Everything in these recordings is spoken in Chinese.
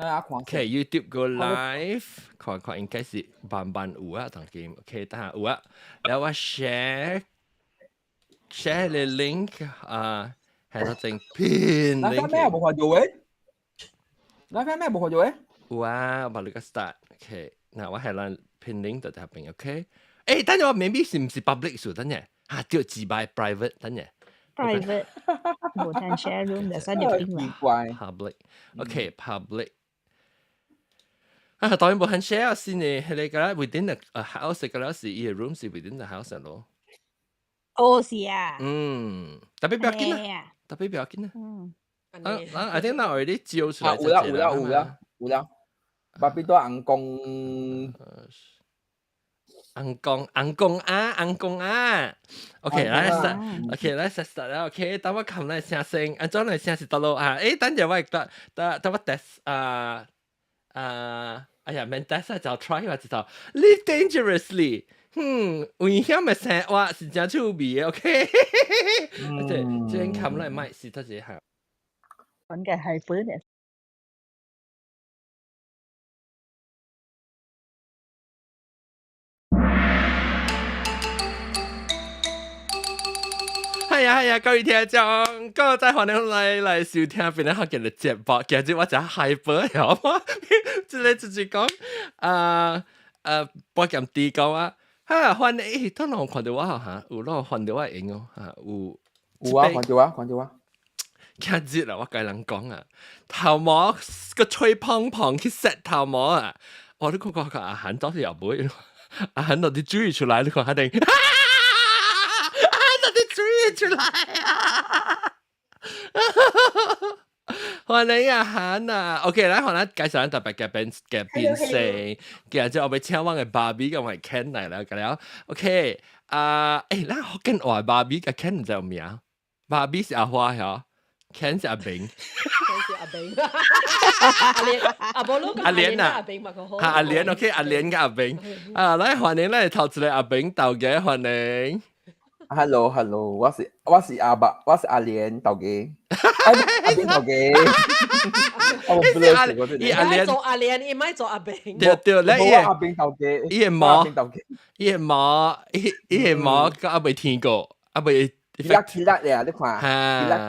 OK YouTube go live 看應該是慢慢有啊，當game OK 等下有啊，แล้วว่า share 你 link 啊，係到正 pin link 咩冇看到嘅？咩冇看到嘅？有啊，我你個 start OK，嗱我係啦 pin link 就入邊 OK，誒等陣我 maybe 是唔是 public 數等陣嚇掉自擺 private 等陣 private 冇睇 share room 就使條邊奇怪 public OK public。啊，當然冇很 share 先呢，係你個啦 within the house 個啦是伊個 room 是 within the house 咯。哦是啊，特別不要緊啊，特別不要緊啊。I think now already 照出來就係啦。有啦，巴比多硬公啊。OK，來 start。OK，來 start 啦。OK，等我撳嚟聲聲，安裝嚟聲是得咯啊。誒，等陣我等我 test 哎呀，免 test 就 try 話就 live dangerously。危險嘅生活是真趣味嘅 ，OK。即係冚嚟咪是得隻係。揾嘅係本嘅。係啊，各位聽眾，今日再歡迎嚟收聽邊個學嘅節目。今日我就係播了嘛，即係直接講播咁啲講啊，歡迎當然看到我嚇，有咯看到我影哦嚇，有啊，看到啊。今日啊，我計人講啊，頭毛個吹蓬蓬去 set 頭毛啊，我都覺個阿韓當時又唔會，阿韓到啲注意出來，你看肯定。出來啊！歡迎阿韓啊 ！OK，來可能介紹特別嘅變聲，然之後我哋請我嘅芭比咁為 Ken 嚟啦，咁樣 OK 嗱我跟我芭比嘅 Ken 唔知有名，芭比是阿花嚇 ，Ken 是阿炳 ，Ken 是阿炳，阿波魯阿蓮啊，阿炳咪個好，阿蓮 OK，阿蓮嘅阿炳來歡迎咧頭次嚟阿炳豆嘅歡迎。Hello，我是阿伯，我是阿蓮豆嘅，阿炳豆嘅。伊咪做阿蓮，伊咪做阿炳。對，咧阿炳豆嘅，伊係毛個阿未聽過，阿未。起辣咧，你看，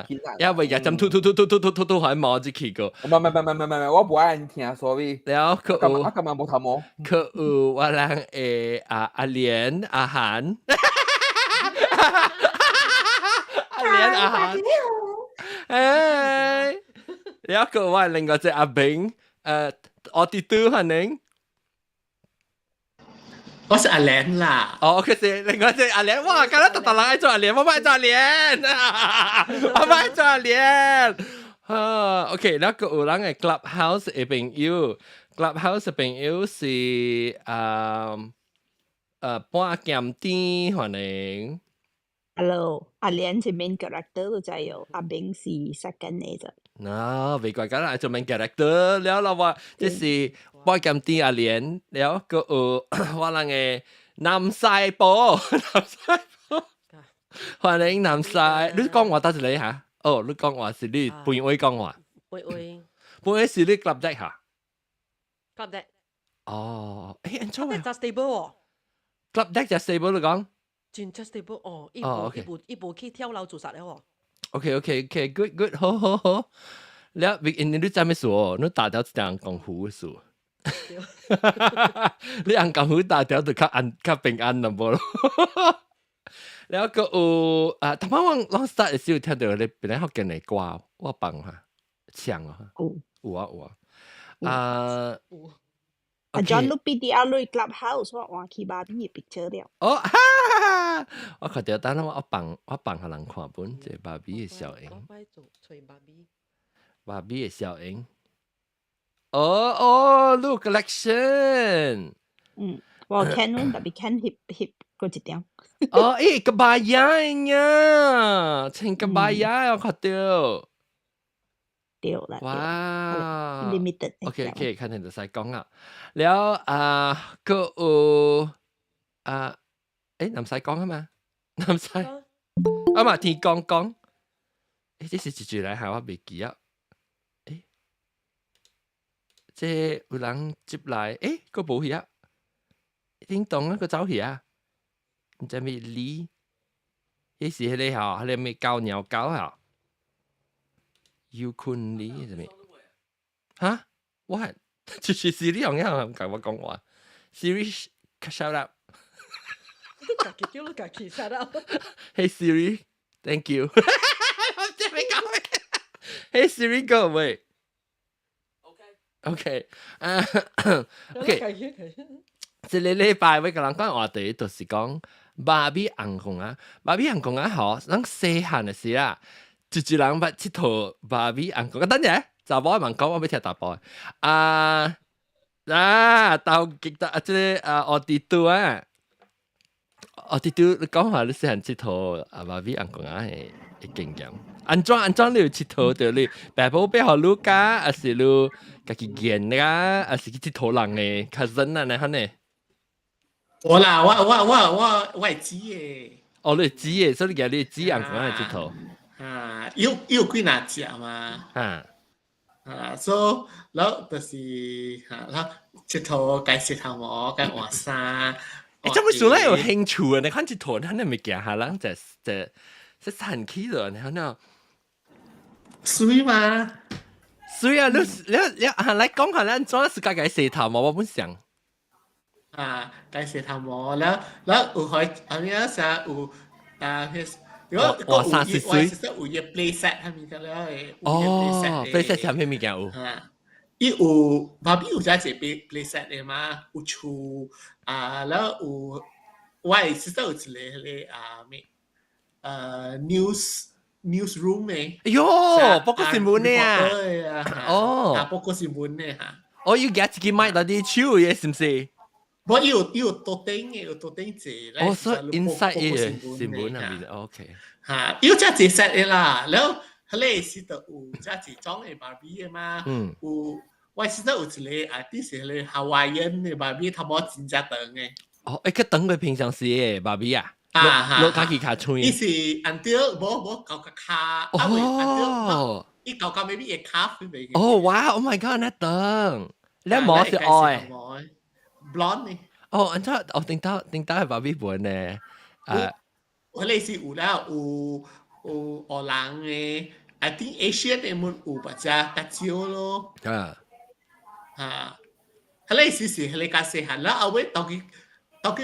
起辣，因為日針吐喺毛子起個。唔，我唔愛人聽，所以。แล้ว佢我咁樣冇頭毛。佢話人阿蓮阿韓。阿蓮阿韓，แล้วก็ว่า另外隻阿炳，我啲都係你，我是阿蓮啦。哦，佢是另外隻阿蓮，哇，今日特人愛做阿蓮，我唔愛做阿蓮，我唔愛做阿蓮。OK，แล้วก็有人嘅 Clubhouse 嘅朋友 ，Clubhouse 嘅朋友是半減啲歡迎。Hello，阿蓮是 main character 都就有，阿炳是 second 嚟啫。未怪緊啦，做 main character แล้วเราว่า即是半減啲阿蓮，แล้วก็ว่า人嘅南西波，歡迎南西，你講話得住你嚇？哦，你講話是你半位講話，半位是你 club deck 嚇？club deck。哦，安怎啊 ？just stable 喎。club deck 就 stable 你講？轉 just stable 哦，一步去跳樓做實了喎。OK，good，好。แล้ว你รู้จักไหมสู你打掉一樣功夫數，你按功夫打掉就較平安啦噃咯。แล้วก็ทำไม我 start 嘅時候聽到你本來學緊嚟掛，我幫下唱啊，有啊。阿 John 錄 BDR 錄 Clubhouse， 我換去芭比嘅 picture 了。哦，我看到，等我幫下人看本，即芭比嘅小影。芭比嘅小影。哦 ，look collection。我 Ken 特別 Ken hip 嗰一點。哦，kebaya呀，穿 kebaya 我看到。對啦，哇 ，limited。OK，看你就使講啊。แล้วก็唔使講啊嘛，唔使啊嘛，天講，這是一句嚟，係我未記啊。这有人接来，個冇去啊，叮當啊，個走去啊，唔知咩哩，迄時迄個吼，迄個咩狗鳥狗吼，要困哩係咩？哈？What？就是 Siri 用樣唔同我講話 ，Siri shut up。你自己叫你自己 shut up。Hey Siri, thank you. 我唔知你講咩。Hey Siri, go away. OK， OK。即個禮拜我甲人講話題，就是講芭比紅公啊，芭比紅公啊，吼，咱細漢嘅時啦，一人捌佚佗芭比紅公。等陣，查某問講，我要聽查甫嘅。到極到即個我哋度啊。我哋都講話你細漢佚佗芭比紅公啊係經驗。安怎你有佚佗着你爸母俾互你教，還是你家己演啊，還是去佚佗人嘅 cousin 啊？呢呢？我啦，我係知嘅。哦，你知嘅，所以你講你知紅公啊佚佗。有幾哪隻嘛？所以然後就是然後佚佗介紹頭毛，介換衫。怎麼說咧有興趣啊？你看佚佗，你咪驚下人就神奇咗，你看呢？水嘛？水啊！你嚟講下咱做世界嘅洗頭毛，我本想。介紹頭毛，然後有開，咁樣成有如果我30歲，有嘢 play set 係咪咁樣？哦 ，play set 係咩物件有？伊有芭比有只隻 play set 嘅嘛，有厝然後有我係識得有一個咩newsroom 嘅。哎呦，報告新聞嘅啊！哦，報告新聞嘅嚇。哦，要夾自己買到啲手嘅，是唔是？我有多頂嘅，有多頂字咧。哦，所以 inside 嘅新聞入面 ，OK。嚇，有只字 set 嘅啦，然後佢咧是得有只字裝嘅芭比嘅嘛，有我是得有一個啲是咧夏威夷嘅芭比，頭毛真正長嘅。哦，個長嘅平常時嘅芭比啊，攞家己卡吹。伊是 until 冇搞個卡，哦，伊搞個 maybe 嘅卡飛嚟嘅。哦，哇 ，Oh my God，那長，你毛是愛。blonde 呢？哦，安怎我聽到係芭比本呢？我類似有啦，有荷蘭嘅 ，I think Asian 嘅門有或者較少咯。佢類似是佢哋較細漢啦，後尾到佢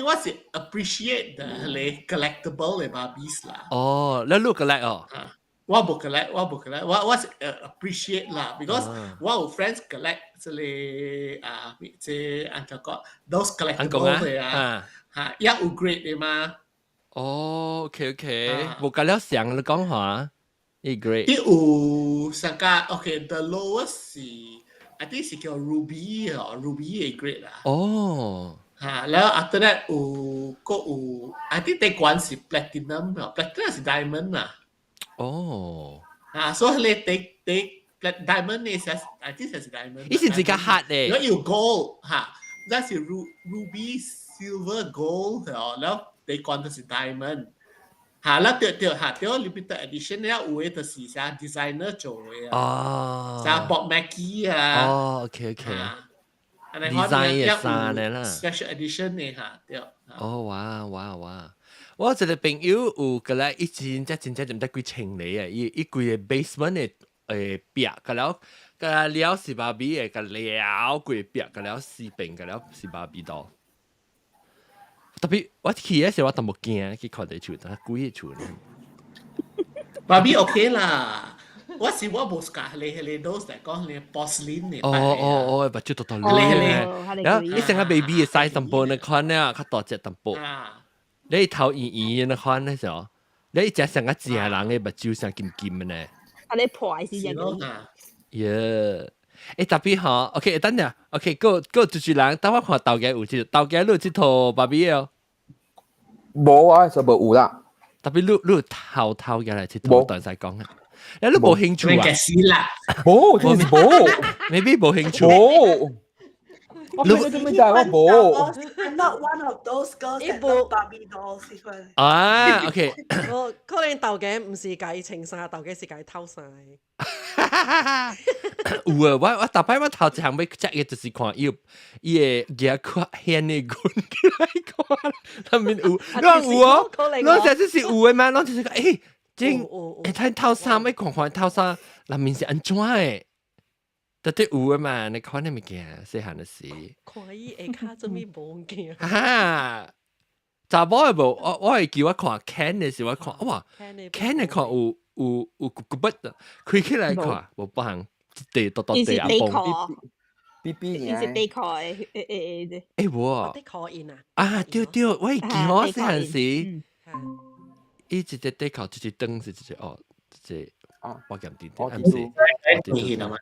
我是 appreciate 佢哋 collectible 嘅芭比啦。哦，你 look like 哦。我冇 collect，我是appreciate 啦 ，because 我有 friends collect 即按照講 those collectible 嘅也有 great 嘅嘛。哦 ，OK， 冇咁了想你講下，咦 great。啲有上家 OK，the lowest 是 I think 是叫 Ruby 嘅 great 啦。哦。然後 after that 有 I think 第關是 platinum 是 diamond 啦。哦。所以你diamond 呢？I think 係 diamond。以前自己黑嘅。如果要 gold 那是 ruby silver gold 然後你講的是 diamond。แล้วเดี๋ยว limited edition เนี่ย有嘅就是啥 designer 做嘅哦。啥 Bob Mackie 哦 ，OK。design 嘅衫咧啦。special edition 嘅對。哦，哇！我一個朋友有個咧，以前真正唔知幾千嚟啊！伊規個 basement 嘅壁，個了是芭比嘅，個了規壁，個了四邊，個了是芭比度。特別我去嘅時候，我都冇驚去看啲厝，但係幾個厝咧。芭比 OK 啦，我冇講你都係講你 porcelain 嘅。哦，把住到到咧。然後你成個 baby 嘅 size 淡薄，你看咧，較大隻淡薄。你頭圓圓嘅看咧就，你一隻成個正人嘅目睭成金金嘅呢。你破是隻狗。特別好 ，OK， 等陣 ，OK，個主人，等我看豆嘅有隻，豆嘅你隻套芭比哦。冇啊，就冇有啦。特別你頭嘅嚟隻套，當時講啊，你冇興趣啊？你嘅死啦！冇，真係冇。未必冇興趣。冇。我做咩就係我冇。 I'm not one of those girls that 呢部 love Barbie dolls 呢個。啊，OK，我可能豆嘅唔是計情殺，豆嘅是計偷晒。有啊，我大擺我頭一項要食嘅就是看伊個嘢看顯嘅棍起來看，裡面有，你有哦，你實質是有嘅嘛，你就是講誒，正誒睇偷衫，要看看偷衫，裡面是安怎嘅？絕對有嘅嘛，你看你物件細漢嘅時，看伊下骹做咩無驚？哈，查某嘅無，我係叫我看 Ken 嘅時，我看哇 ，Ken 嘅看有骨骨啊，開起來看無幫。地多伊是地阿地崩，殼， BB 伊是地殼誒誒喎的可以啊！啊，對對，我記我細漢時，嗯，伊一隻地殼，一隻燈是一隻哦，一隻啊，我記唔掂，我係唔是？你係嘛？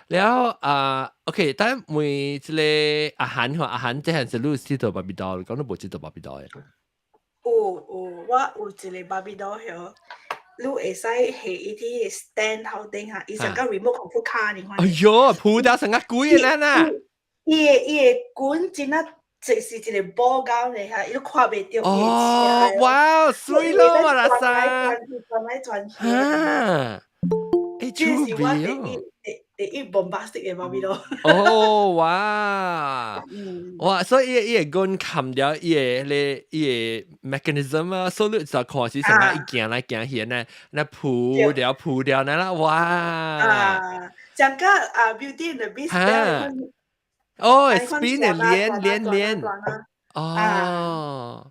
แล้วOK，但每即個阿韓和阿韓，即係是你知道芭比 doll，講都冇知道芭比 doll 嘅。我有一個 Barbie doll 喎，你會使係一啲 stand 後頂下，伊成個 remote control car 你看。哎呦，鋪掉成個鬼嘅啦！伊個管真啊，就是一個波膠嚟下，伊都看袂到。哦，哇，水咯，我啦啥？轉來轉去。啊，誒，這是我出名哦！第一 bombastic 嘅 Barbie doll。哦，哇！嗯。哇！所以伊個棍冚掉伊個 mechanism 啊，所以就看是成個一行來行去呢，那鋪掉那啦，哇！啊，整個Beauty and the Beast 哈哦，spin 嘅連，哦，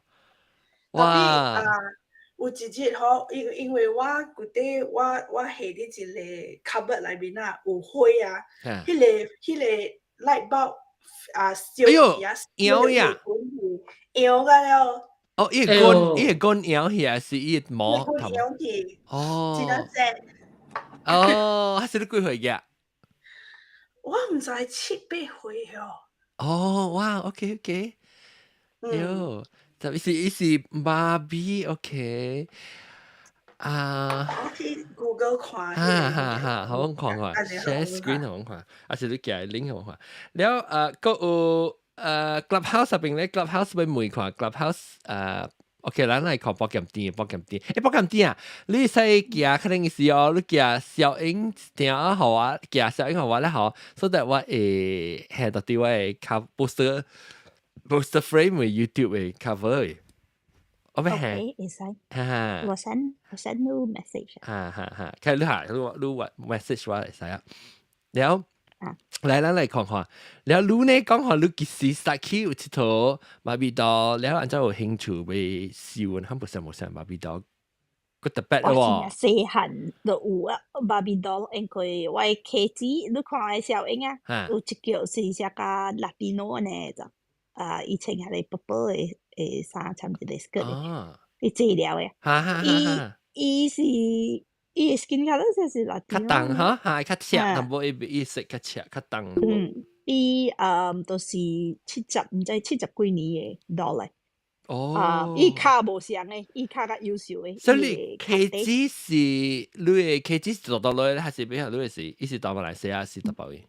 哇！有一日吼，因為我嗰啲我下啲一個 cupboard 裏面啊有灰啊，迄個 light bulb 燒起啊，搖呀，搖個了。哦，伊個棍搖起來是伊毛頭，搖起，哦，真係正。哦，係你幾歲嘅？我唔知7、8歲哦。哦，哇，OK，喲。就伊是Barbie OK 啊，我去 Google 看，哈，好我看看 ，share screen 好我看，啊是你寄 link 好我看，แล้วก็有Clubhouse 入邊咧 Clubhouse 俾每看 Clubhouse OK 咱嚟看博鹹店，博鹹店啊，你使寄可能是哦，你寄小英電話號啊，寄小英號我咧好，so that 我會下到啲我會靠 poster frame 嘅 YouTube 嘅 cover 嘅，我咩係？會使，哈，我 send you message。哈，睇你下，你話 message 我嚟使啊，แล้ว嚟咱嚟看看，แล้วรู้呢講下你幾時 start 起有一套Barbie doll，แล้วอันเจ้า有興趣ไป燒，佢冇上Barbie doll，個特別喎。我細漢就有啊，Barbie doll，因為我嘅茄子，你看嘅小英啊，有一腳是隻個 Latino 呢就。以前係你 purple 嘅衫，差唔多嘅 skirt 嘅，你治療嘅。伊是伊 skin color 就是辣較重嚇，係較赤，淡薄伊色較赤，較重。伊都是70唔知70幾年嘅 doll 嚟。哦。伊卡無相嘅，伊卡較優秀嘅。所以茄子是你嘅茄子做到來，還是比較你嘅是，伊是到馬來西亞是特別嘅。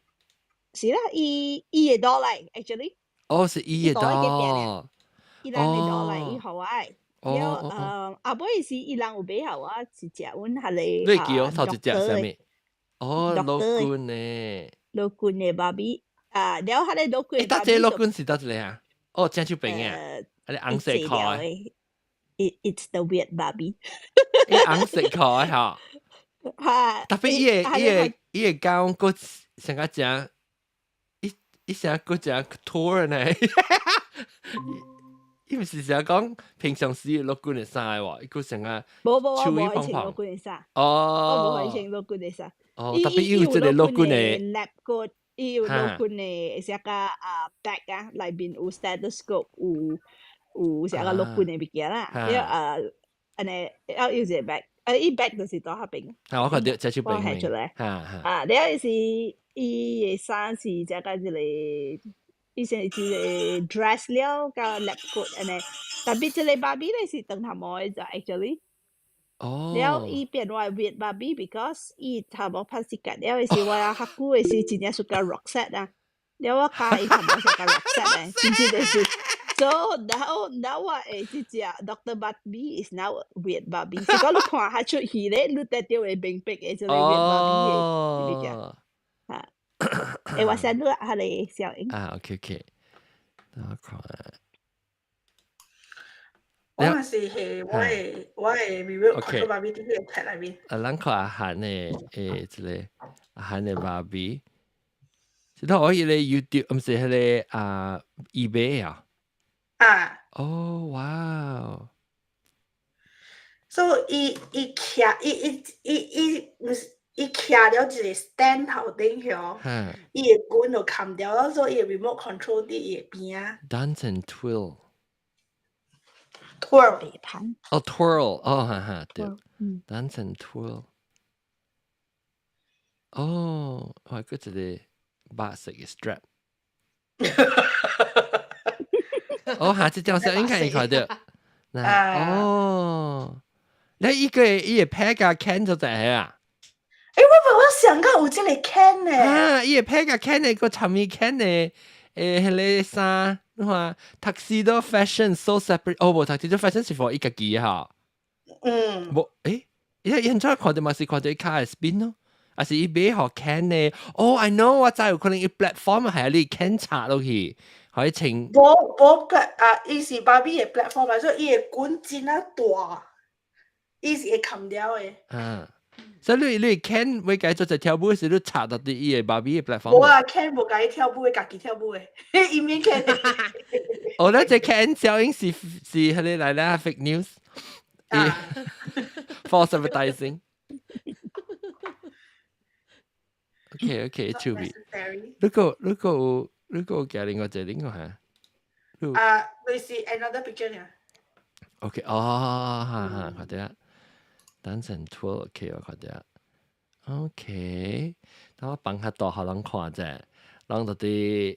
是啦，伊嘅 doll 嚟 actually。哦，是伊嘅 doll，伊人嘅 doll 嚟，伊好愛。了阿妹是伊人有買好啊，一隻阮係你。你叫頭一隻啥物？哦，樂君呢？樂君嘅 Barbie，了係你樂君。但係樂君是得一個啊？哦，正出邊嘅，係你紅色殼嘅。It's the weird Barbie。伊紅色殼嘅嚇。係。特別伊個講個成個正。伊成日嗰隻 tour 呢？伊唔是成日講平常時樂觀嘅衫喎，伊個成日超衣胖胖。樂觀嘅衫。我冇係穿樂觀嘅衫。哦，特別要即係樂觀嘅 lab coat，伊有樂觀嘅成個bag啊，裏邊有 stethoscope，有成個樂觀嘅物件啦。安尼要有隻 bag，伊 bag 就是多下邊。我覺得這出邊嘅。出嚟。了是。伊嘅衫是只個一個，伊是一個 dress 了，加 lab coat 安尼。特別即個 Barbie 咧是長頭毛嘅就 actually。哦。了伊變為 weird Barbie because 伊頭毛拍絲格，了是我學久嘅是真正屬個 rock set 啊。了我教伊看到是个绿色咧，真正就是。So now 我诶，即只 Dr. Barbie is now Weird Barbie。是講你看下出戲咧，你得到會明白嘅就係 Weird Barbie 嘅，知唔知啊？啊，誒，我想錄下你小英。啊 ，OK，等我看。我嗰時係我係 review Dr. Barbie 啲嘢睇裏邊。咱看阿韓嘅即個阿韓嘅 Barbie，即係我迄個 YouTube，唔是迄個eBay 啊。哦，哇！So 伊徛了一個 stand 頭頂喎，伊個棍就砍掉咯，所以伊 remote control 啲嘢邊啊。Dance and twirl。盤。哦 ，twirl，哦，哈，對。Dance and twirl。哦，我嗰一個白色嘅 strap。哦，下次張相應該會看到。哦，你依個拍個 can 就係啊？我想到有這個 can 呢。啊，伊個拍個 can 呢個參與 can 呢？迄個衫，你看 tuxedo fashion so separate。哦，無 tuxedo fashion 是 for 伊家己嚇。無伊現在看到嘛是看到伊卡嘅 spin 咯，還是伊買好 can 呢？哦 ，I know， 我知有可能伊 platform 係你 can 插落去。可以請伊是 Barbie 嘅 platform， 所以伊嘅管真啊大，伊是會砍掉嘅。所以你 can 會解做就跳舞時，你插到啲伊嘅 Barbie 嘅 platform。冇啊 ，can 冇解跳舞嘅，家己跳舞嘅，伊免 can。哦，那隻 can 效應是係你嚟啦 fake news， false advertising。OK， 趣味。如果嘅另外一個嚇，類似 another picture 呢 ？OK， 哦，看到啦 ，Dance and twirl，OK， 我看到啦。OK， 等我放下大，互人看啫。人到啲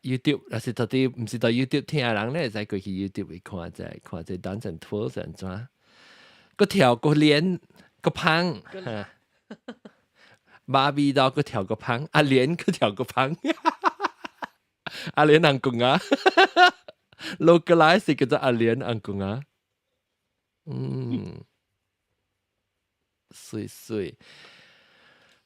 YouTube， 若是到啲唔是到 YouTube 聽嘅人咧，使過去 YouTube 去看啫，看隻 Dance and twirl 係怎？個跳個臉個胖，Barbie 到個跳個胖，阿蓮個跳個胖。阿蓮ang kunga localize 叫做阿蓮ang kunga，水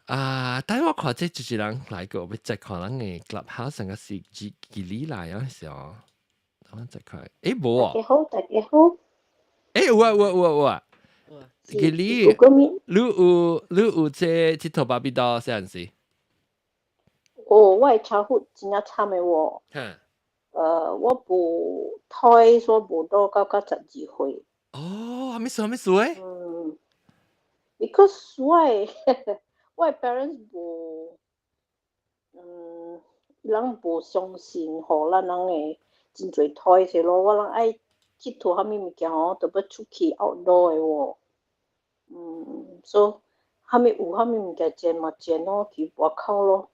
但係我看這就是人來個，要再看人嘅 clubhouse 成個是幾里來啊時候，等我再看，冇啊，大家好，我，幾里，你有這套芭比刀是安是？我的childhood 真係慘嘅喎。我部胎所部到12歲。哦，咩事？because 我 parents 人無相信，互咱人嘅真濟胎勢咯。我人愛佚佗蝦米物件吼，都要出去 outdoor 嘅喎。所以蝦米有蝦米物件撿嘛撿咯，去外口咯。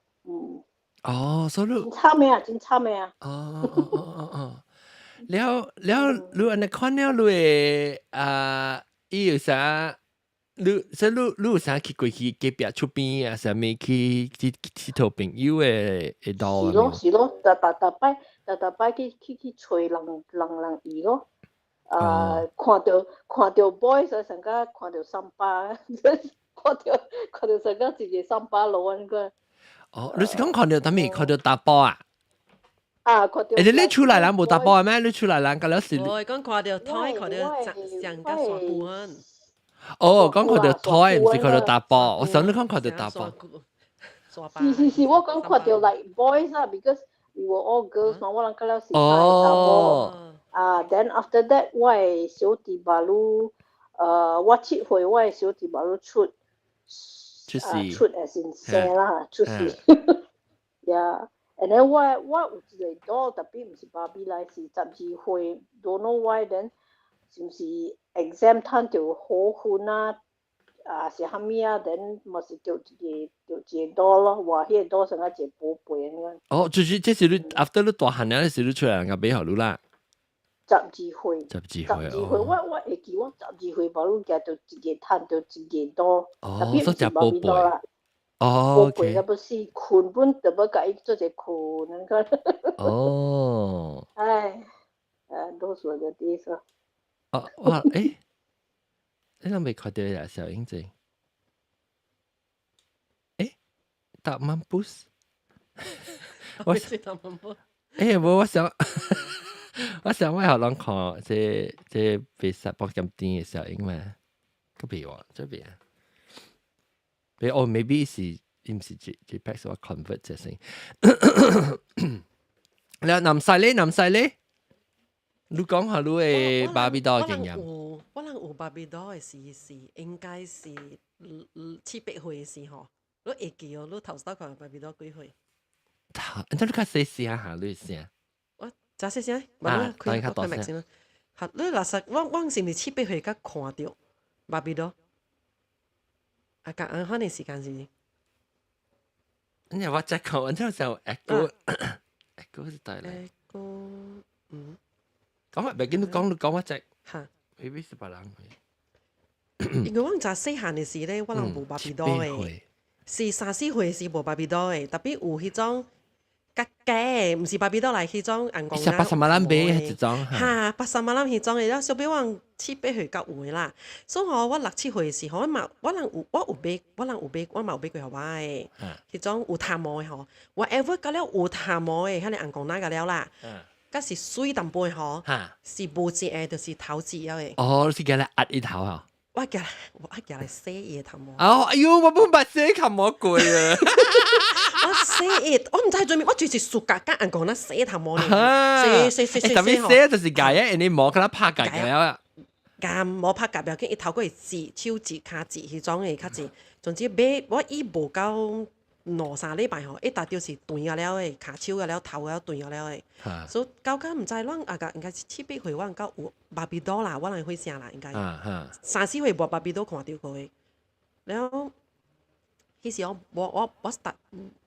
所以你真慘嘅啊！了，你安尼看了你伊有啥？你有啥去過去隔壁出邊啊？啥物去佚佗朋友嘅道？是咯，逐擺去找人伊咯。看到 boys 成個看到三巴，看到成個一個三巴佬安個。你是講看到咩？看到打波啊？看到。你出來人冇打波咩？你出來人，咁樣是。我講看到胎，看到上個刷盤。講看到胎，唔是看到打波。我想你講看到打波。是，我講看到 like boys 啦 ，because we were all girls 嘛，我人咁樣是打波。then after that 我嘅小弟巴魯，我7歲我嘅小弟巴魯出as in 生啦，出世。Yeah，and then 我有一個刀，特別唔是芭比來，是12歲 ，don't know why then， 是唔是 exam 攤條好款啊？是蝦米啊 ？then 咪是掉一個刀咯，話迄個刀成個一個寶貝咁樣。就是這是你 after 你大漢了，是你出來人家買好你啦。12歲，我會記我12歲，把你夾到一個攤到一個刀，特別唔是芭比刀啦。哦，OK，那不是裙本特别改做只裙，那个。哦，哎，those were the days 啊。哦，哇，誒，你未看到呀，小英姐？誒，達曼布斯，我知道乜乜。誒，我想，我想我後諗看這比賽博咁啲嘅小英嘛，個別喎，這邊啊，哦，maybe 是唔是 JPEG 我 convert 這先。你南西咧？你講下你嘅芭比多經驗。我能有芭比多嘅事應該是7-8歲嘅時候，你會記哦，你頭先講芭比多幾歲？你睇你較細聲下，你聲。我咋細聲？啊，當然較大聲。嚇，你嗱實，我是唔是7-8歲甲看到芭比多？啊，隔安嘅時間是？你我再講，我就想 echo 是對咧。echo，講乜？別見你講我隻。嚇。maybe 是別人。因為我咋細漢嘅時咧，我人無芭比多嘅，是3-4歲是無芭比多嘅，特別有迄種格嘅，唔是芭比多嚟迄種人講啦。八十萬人買迄種。嚇，80萬人迄種嘅，然後小比我7-8歲較有嘅啦。所以我6-7歲嘅時候，我人有買，我嘛有買過互我嘅，迄種有頭毛嘅吼 ，whatever 甲了有頭毛嘅，迄個人講哪個了啦。嗰是水淡薄吼，是無節嘅，就是頭節嘅。哦，你是叫嚟壓一頭啊？我叫嚟洗伊頭毛。哦，哎呦，我本把洗頭毛過啊！我洗伊，我唔知做咩，我就是暑假甲人講啦洗頭毛呢。洗。特別洗就是解嘅，你毛佢拍解嘅了。甲毛拍甲，要緊伊頭過指手指、骹指迄種嘅較指。總之買我伊無夠2-3禮拜吼，一大條是斷咗了誒，骹手咗了，頭咗斷咗了誒。所以到甲毋知阮啊個應該是7-8歲，我到有芭比多啦，我人會聲啦應該。3-4歲無芭比多看到過誒。然後迄時我 start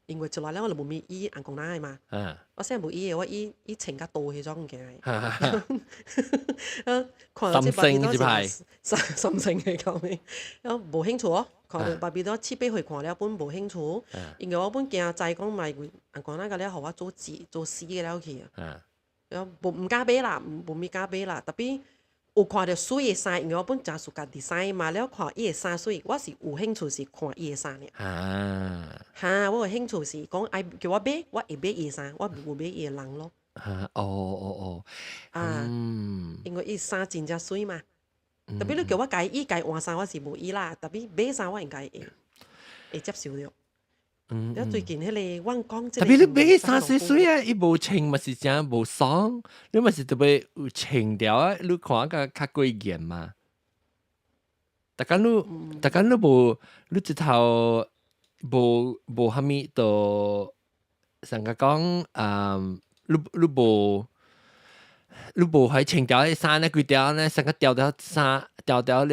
因為出來了我就無咪伊人講哪誒嘛。我現在無伊誒，我伊穿較多迄種嘅。看到這芭比多是心情嘅講咩？然後無興趣哦。看到芭比多7-8歲看了本無興趣，因為我本驚知講咪人講那個了，互我做死嘅了去啊。然後唔敢買啦，無咪敢買啦。特別有看到水嘅衫，因為我本真 suka design 嘛，了看伊嘅衫水，我是有興趣是看伊嘅衫嘅。嚇，我有興趣是講愛叫我買，我會買伊嘅衫，我唔會買伊嘅人咯。因為伊衫真正水嘛。特別你叫我改換衫，我是無伊啦。特別買衫我應該會接受了。然後最近迄個我講，特別你買3-4歲啊，伊無穿嘛是真無爽，你嘛是特別有穿掉啊，你看個較過癮嘛。但係你無你一頭無蝦米都成個講你無係穿掉啲衫咧，幾條咧，成個掉啲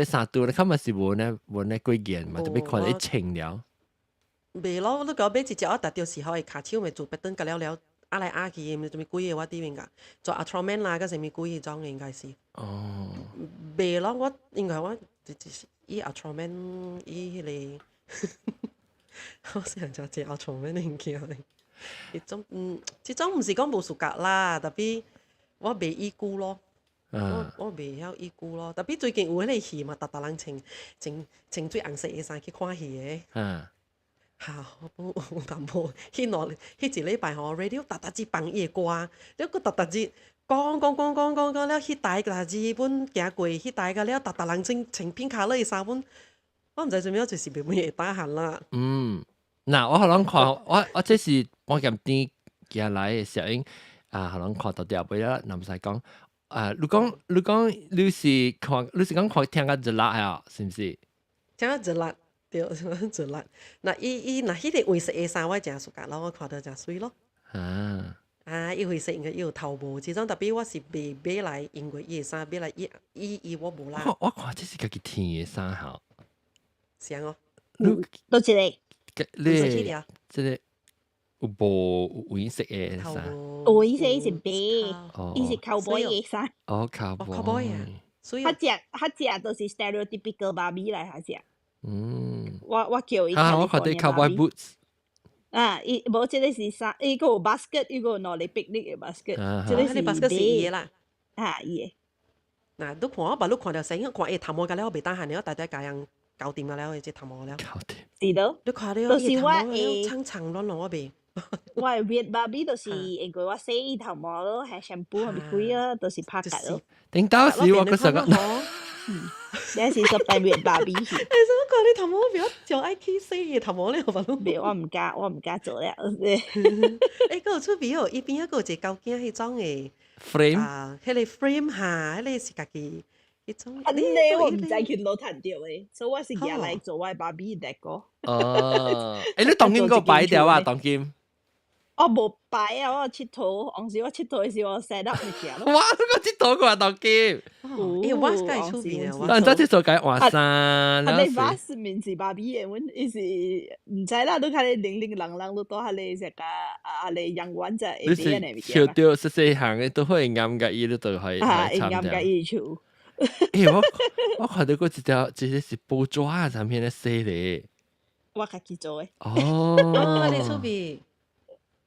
衫度，你根本是無呢過癮嘛，特別看你穿了。袂咯，你甲我買一隻，我逐條時候會骹手咪做白燈甲了，壓來壓去，咪做咩鬼嘢我啲面㗎，做 Ultraman 啦，嗰什麼鬼嘢裝嘅應該是。袂咯，我應該我伊 Ultraman 伊迄個，我成日就隻 Ultraman 嘅嘢嚟。即種唔是講無暑假啦，特別我賣衣菇咯。我袂曉衣菇咯，特別最近有迄個戲嘛，逐人穿最紅色嘅衫去看戲嘅。嚇！我淡薄，迄一禮拜吼 radio 逐日放伊嘅歌，了佫逐日講了，迄台個日本行過，迄台個了，逐人穿片卡勒嘅衫本，我毋知做咩，就是袂會打閒啦。嗱，我可能看我這是我今天行來嘅小英可能看到條尾啦，唔使講你講你是講看聽個熱辣啊，是毋是？聽個熱辣。對，做辣。那伊那迄個灰色嘅衫，我真 suka 咯，我看到真水咯。伊灰色應該伊有頭毛，這種特別我是袂買來，因為伊嘅衫買來伊我無啦。我看這是家己天嘅衫吼。像哦。都一個。你這個有顏色嘅衫。顏色伊是白，伊是cowboy嘅衫。cowboy 啊。所以。佢只都是 stereotypical Barbie 來，佢只。我叫伊我看啲 cowboy boots。伊無即個是啥？伊個有 basket，伊個攞嚟 picnic 嘅 basket，即個是 basket 是伊啦。伊。嗱，都看我把你看到成，看誒頭毛㗎了，我未得閒了，大家家樣搞掂㗎了，即頭毛了。搞掂。是咯。你看到伊頭毛了，長長亂亂我未。我係 weird Barbie，就是應該我洗伊頭毛咯，係 shampoo 係咪貴啊？都是拍格咯。頂到時我嗰時個。你是十大 weird Barbie。你想講你頭毛比較就愛去洗嘅頭毛咧，我我唔敢做了。誒，嗰個出邊哦，伊邊一個一個舊件迄種嘅。frame 迄個 frame 嚇，迄個是家己迄種。你我唔知佢攞彈掉嘅，所以我是而嚟做我 Barbie 嗰個。你當金個擺掉啊？當金？我冇擺啊！我佚佗，當時我佚佗嘅時候 set up 物件咯。哇！我佚佗過當金。我係出邊嘅。但係佚佗解換衫。你把是面是 Barbie 嘅，我意思唔知啦，都睇你零零冷冷都多下你食個你人玩就係啲人嚟嘅。跳掉細行嘅都可以啱嘅，伊都都係啱嘅伊跳。我看到嗰一條是布抓上面嘅細咧。我家己做嘅。你出邊。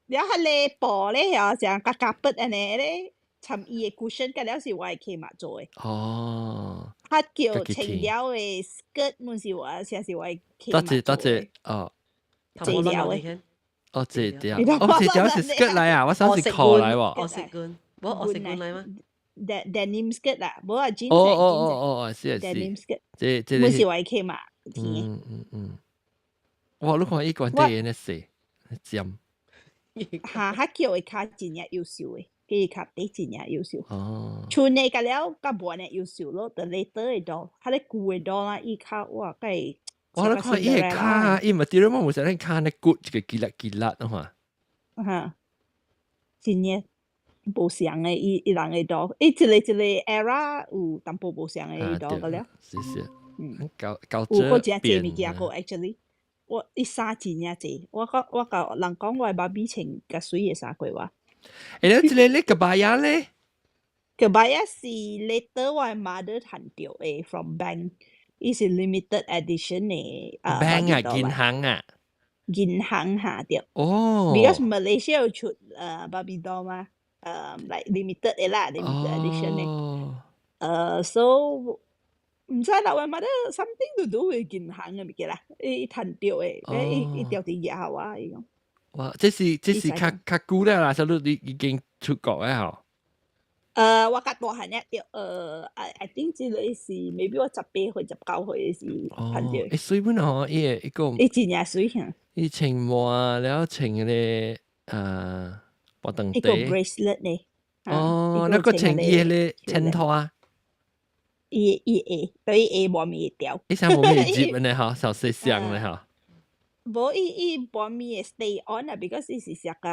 然後你布咧又像夾夾筆安尼咧，尋伊嘅 cushion，嗰了是我嘅企馬做嘅。佢叫青料嘅 skirt，唔是我，是我嘅企馬做嘅。多謝這條嘅。這條，我這條是 skirt 嚟啊，我想是褲嚟喎。我食罐，我食罐嚟嗎 ？denim skirt 啦，冇話 jeans。是 denim skirt。這唔是我嘅企馬。哇！你看伊關啲嘢咧死，尖。佢叫佢卡真係優秀嘅，佢卡啲真係優秀。厝內個了，甲無呢優秀咯，但你得嘅多，佢哋舊嘅多啦，伊卡哇，佢。我你看伊嘅卡，伊咪啲人冇成日卡呢骨一個吉辣啊嘛。真嘅，無相嘅，伊人嘅多，一個 era 有淡薄無相嘅多個了。是。搞有個真濟物件個 actually。我啲衫真呀濟，我甲人講我係Barbie穿較水嘅衫過話。你呢個巴呀咧？個巴呀是 later 我係 mother 彈掉嘅 from bank， 伊是 limited edition 嘅。bank 啊，銀行啊。銀行下掉。because Malaysia 有出Barbie doll 嘛，like limited 嘅啦 ，limited edition 嘅。so。唔知啦，我媽都 something to do with 銀行嘅物件啦，伊彈掉誒，伊掉啲嘢好啊，伊講。哇！這是較久了啦，所以你已經出國了吼。我較大漢咧掉，I think 這個是 maybe 我18歲19歲嘅時彈掉。水本吼，伊個。伊真係水嚇。伊穿襪了穿嗰啲波凳底。一個 bracelet 呢。那個穿伊嗰襯托啊。對伊無咪掉。伊想無咪接呢吼，小細箱呢吼。無伊無咪 stay on 啊 ，because 伊是食個。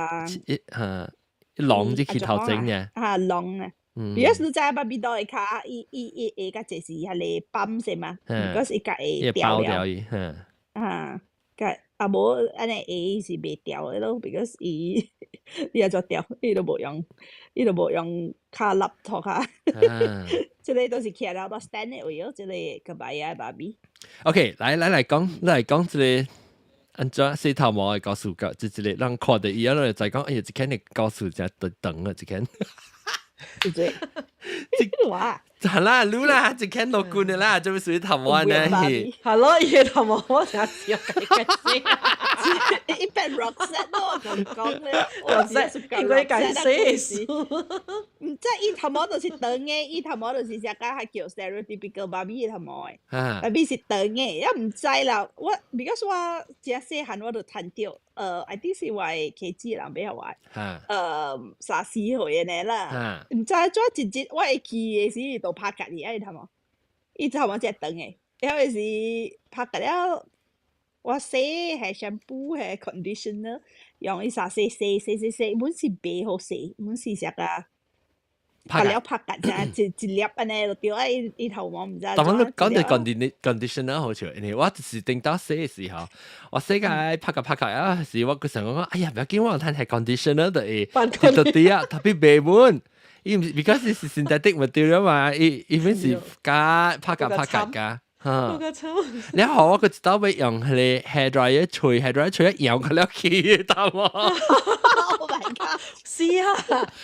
long 啲頭整嘅。long 啊。because 你知Barbie doll 嘅卡，伊個就是係你泵先嘛 ，because 伊個會掉了。個無安尼伊是未掉嘅咯 ，because 伊就掉，伊都無用卡laptop 卡。即個都是企喺度 stand 嘅位咯，即個個擺喺Barbie。OK，嚟講，即個按照四頭毛嘅告訴個，即係讓看到伊，然後再講，哎呀，一間嘅告訴就等啊，一間。對。哇！係啦，你啦，一間落罐嘅啦，做咩屬於頭毛呢？係咯，伊頭毛我成日笑嘅。一般 Roxette 咯，咁講咧，Roxette 應該解釋。唔知伊頭毛就是長嘅，伊頭毛就是食個係叫 stereotypical Barbie 頭毛嘅，Barbie 是長嘅，又唔知啦。我 because 我只細漢我就彈掉，I think 是我嘅姊人比較壞，3、4歲嘅啦，唔知做一日我會記嘅時就拍隔離，伊頭毛，伊頭毛只長嘅，因為是拍隔了。我洗係 shampoo 係 conditioner， 用伊啥洗，本是白好洗，本是食啊，拍了拍㗎咋，一粒安尼就掉喺伊頭毛唔知。但係你講到 conditioner 好似，我就是定到洗嘅時候，我洗個拍㗎啊，時我嗰時我講，哎呀，唔要緊，我睇係 conditioner 就係到底啊，特別白滿，伊唔是 because 是 synthetic material 嘛，伊本是加拍㗎㗎。我個臭。你好，我個知道要用佢哋 hair dryer 吹一搖佢了去，得冇 Oh my god！是啊，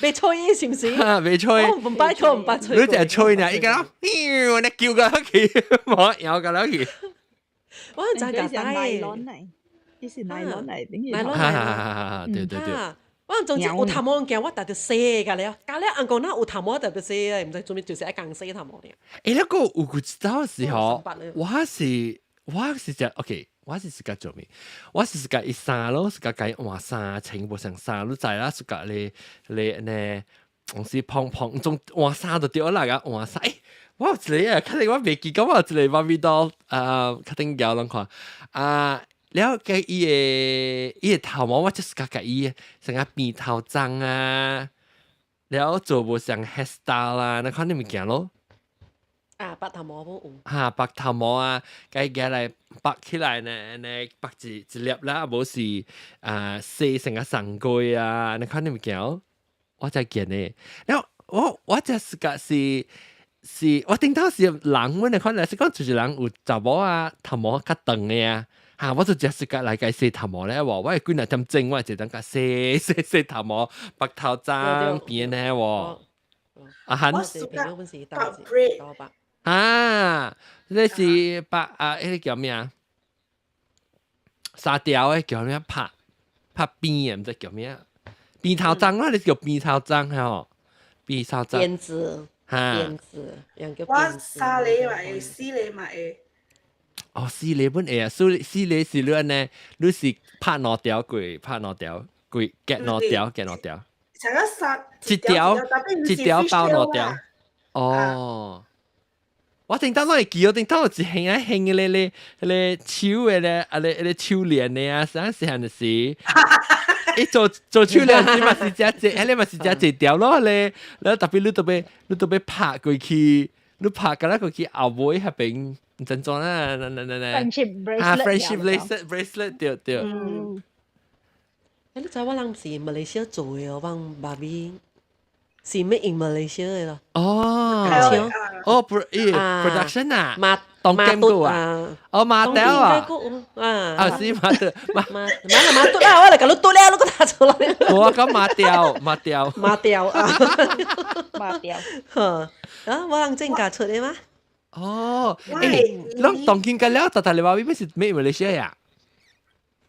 被吹是唔是？未吹，唔拜託，唔拜吹。你淨係吹呢，依家咯，你叫佢去，冇搖佢了去。我很真㗎，奈倫嚟，呢是奈倫嚟，點奈解？對對對。我總之有頭毛嘅，我特別寫㗎了。假咧，按講那有頭毛特別寫，唔知做咩就是一更寫頭毛咧。誒，那個我知道嘅時候，我是只 OK，我是個做咩？我是個一衫咯，是個計換衫，全部上衫，你知啦，是個你呢，我是碰中換衫就掉落嚟個換衫。誒，我有一個啊，肯定我未記過，我有一個Barbie doll，肯定有人看แล้วก็อี頭毛我就是個อี成個變頭髒啊，แล้ว做無上 hairstyle 啊，你看你咪見咯。白頭毛冇白頭毛啊，計嚟白起來呢白一粒啦，冇是細成個上句啊，你看你咪見咯，我就見呢。แล้ว我就是個是我聽到是人阮嚟看嚟，是講就是人有查某啊頭毛較長嘅啊。我就只是個嚟計洗頭毛咧喎，我係幾日點整，我係等個洗頭毛，白頭髒變咧喎。我是白你是白嗰叫咩啊？沙雕嘅叫咩？拍邊唔知叫咩？邊頭髒啦，你叫邊頭髒係嗬？邊頭髒。辮子，我沙梨買，絲梨買。絲梨本會啊，絲梨是你呢？你是拍兩條攰，夾兩條。成個沙一條包兩條。哦，我頂到我記，我頂到我只興嘅咧手嘅咧手鏈嘅啊，啥時候就是，做手鏈是嘛是只，你嘛是只條咯咧，然後特別你特別拍過去，你拍㗎啦過去後尾下邊。真裝啦，friendship bracelet 對。你知我人是馬來西亞做嘅，我幫Barbie是 made in Malaysia 嘅咯。production 啊，當 game 個啊，馬雕啊，是馬雕，馬雕啦，我嚟搞到多咧，我打出來。我講馬雕我人真假出嚟嗎？你當見㗎了，但係你話邊是咩嚟寫呀？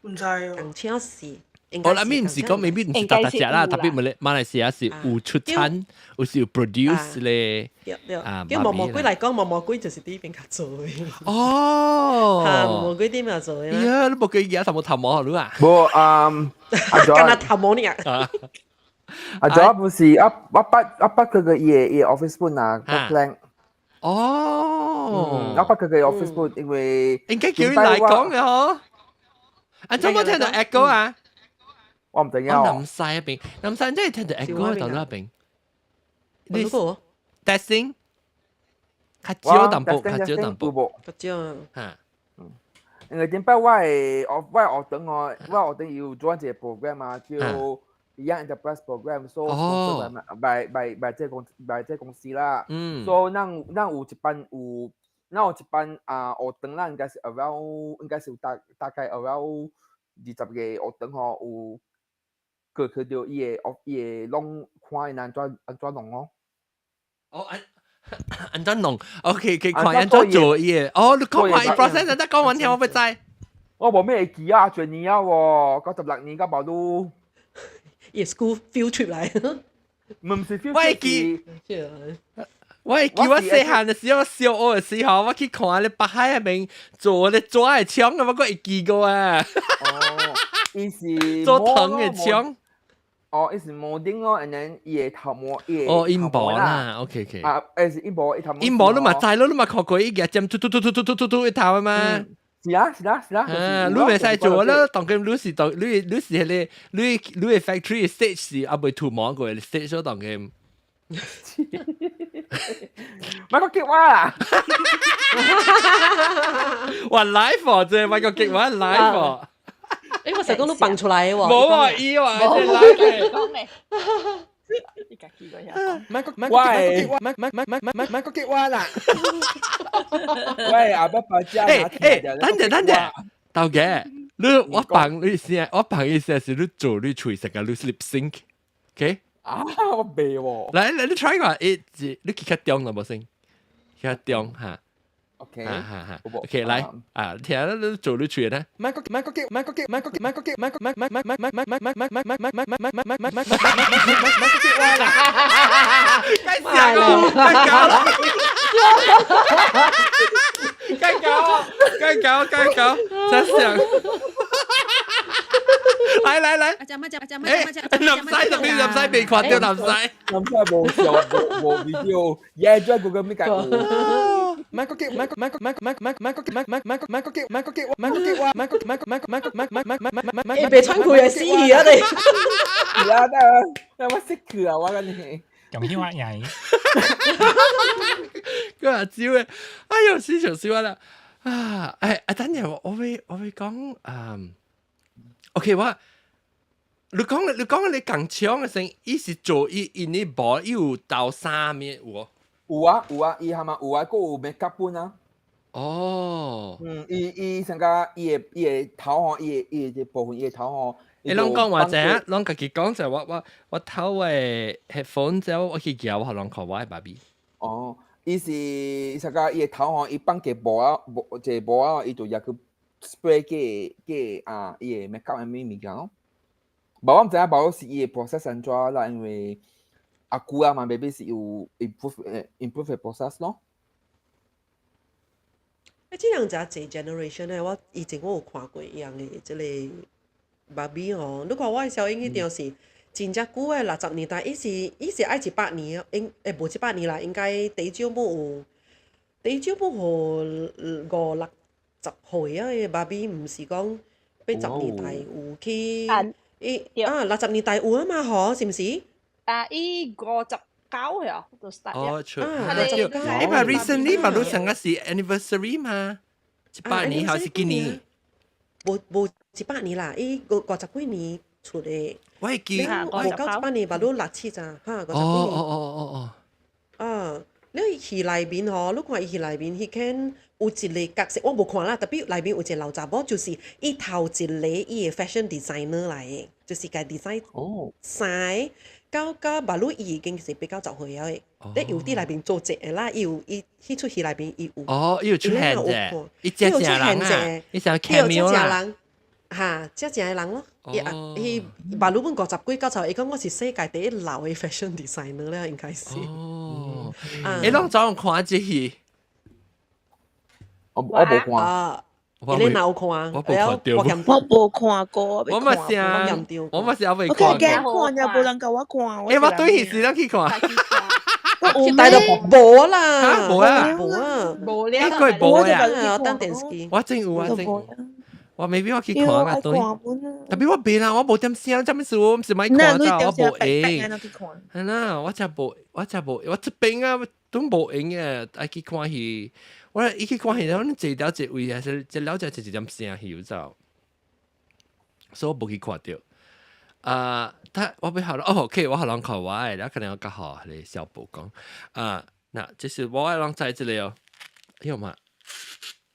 唔知啊。港超市。我諗唔是講，未必唔是大隻啦，特別馬來西亞是有出產，有是有 produce 咧。叫毛毛龜嚟講，毛毛龜就是呢邊較做嘅。毛毛龜啲咩做嘅？呀，你冇記而家頭毛好啊？冇跟他頭毛呢？阿咗不是阿爸佢嘅嘢 office 本啊，個 plan。阿爸佢嘅 office 本，因為應該叫你嚟講嘅嗬。阿總冇聽到 echo 啊？我唔知啊。南西嗰邊，南西真係聽到 echo 喺度嗰邊。你個 testing，較少淡薄。較少嚇。因為點解我學等要做一個 program 啊，叫 Young Enterprise Program，so 這公司啦。so 那有一班學等啦，應該是大概20個學等吼有。佢就伊個弄看因安怎弄哦。安怎弄 ？OK， 看安怎做伊個。你講話伊 process， 你講完聽我唔知。我冇咩記啊，20年啊喎，96年咁冇。伊 school field trip 嚟。唔是 field trip。我記我細漢嘅時候，小學嘅時候，我去看你北海嗰邊做咧抓嘅槍，我會記過啊。伊是做藤嘅槍。伊是毛頂咯，and then 伊個頭毛陰毛啦 ，OK， 是陰毛，伊頭毛。陰毛你嘛知咯，你嘛看過伊個針突一頭啊嘛。是啊。你未使做啦，當佢你是迄個你 factory stage 是阿未塗毛過 stage 咯，當佢。買個激娃啊！話 live 啫，買個激娃 live。我成日講都蹦出嚟喎。冇啊，伊話係 live 嘅。你家己個嘢買個結話啦。喂，阿伯伯家等陣，豆嘅，我幫你先是你做你吹食嘅，你 lip sync，OK？ 啊，我背喎。來，你 try 下，你佢較中了冇先？較中嚇。OK， OK，來啊，聽你做你吹咧。買個結。該搞，真想。來，阿媽，南西被看到南西冇笑，冇 video， 耶，再嗰個咩解？買個結，被穿佢嘅詩啊你。而家得，我識佢啊，我跟你。咁興話曳。個阿招嘅，哎呦，死笑死我啦！啊，等陣我會講OK， 你講你講槍嘅聲，伊是做伊呢部有到三面有。有啊，伊係嘛有啊，個有咩夾本啊？哦，伊成個伊嘅頭殼，伊嘅部分，伊嘅頭殼。你攏講話啫，攏家己講就我頭嘅 headphone 之後，我去叫我學攏看我嘅爸比。哦，伊是成個伊嘅頭殼，伊放嘅布啊，一布啊，伊就入去 spray 嘅啊，伊嘅 makeup 咩物件咯。我唔知啊，我是伊嘅 process 安怎啦，因為阿姑啊嘛 ，baby 是有 improve 嘅 process 咯。即樣就一 generation 咧，我以前我有看過一樣嘅，即個。爸比哦，你看我嘅小英一定是真正久嘅60年代，伊是愛100年，無100年啦，應該第少冇50-60歲啊！嘅爸比唔是講80年代有去，60年代有啊嘛，嗬，是唔是？伊59嘅就 start 哦，錯，但 recently 嘛，都成個是 anniversary 嘛，100年還是幾年？無100年啦，伊50幾年出嘅。我係記，100年吧，都60咋，嚇，50幾年。哦。啊，你戲內面嗬，你看伊戲內面，伊肯有一個角色，我冇看啦，特別內面有一個老查某，就是伊頭一個伊嘅 fashion designer 嚟嘅，就是個 design 衫，到馬路伊已經是比較10歲嘅。你有啲內面做隻嘅啦，伊出戲內面伊有。哦，伊有出現啫，伊只人啊，伊成 cameo 啦。嚇，只嘅人咯。伊馬路本50幾90歲，伊講我是世界第一老嘅 fashion designer 咧，應該是。哦。你攏早看這戲？我冇看。你哪有看？我冇看到。我冇看過。我咪先，我咪先未看。我驚看又冇人夠我看。我對戲時都去看。但係冇啦，冇啊，冇咧，應該冇啊，當電視機。我真有啊，真有。我未必我去看啊，對。特別我變啦，我冇點聲，做咩事？我唔是買看咋，我冇影。係啦，我真冇，我這邊啊都冇影嘅，愛去看戲。我一去看戲，我坐到一位還是一了解一點聲戲就，所以我冇去看到。但我俾好了哦 ，OK， 我好人看我嘅，然後可能我較好嚟小寶講那就是我係人在這裡哦，有嘛？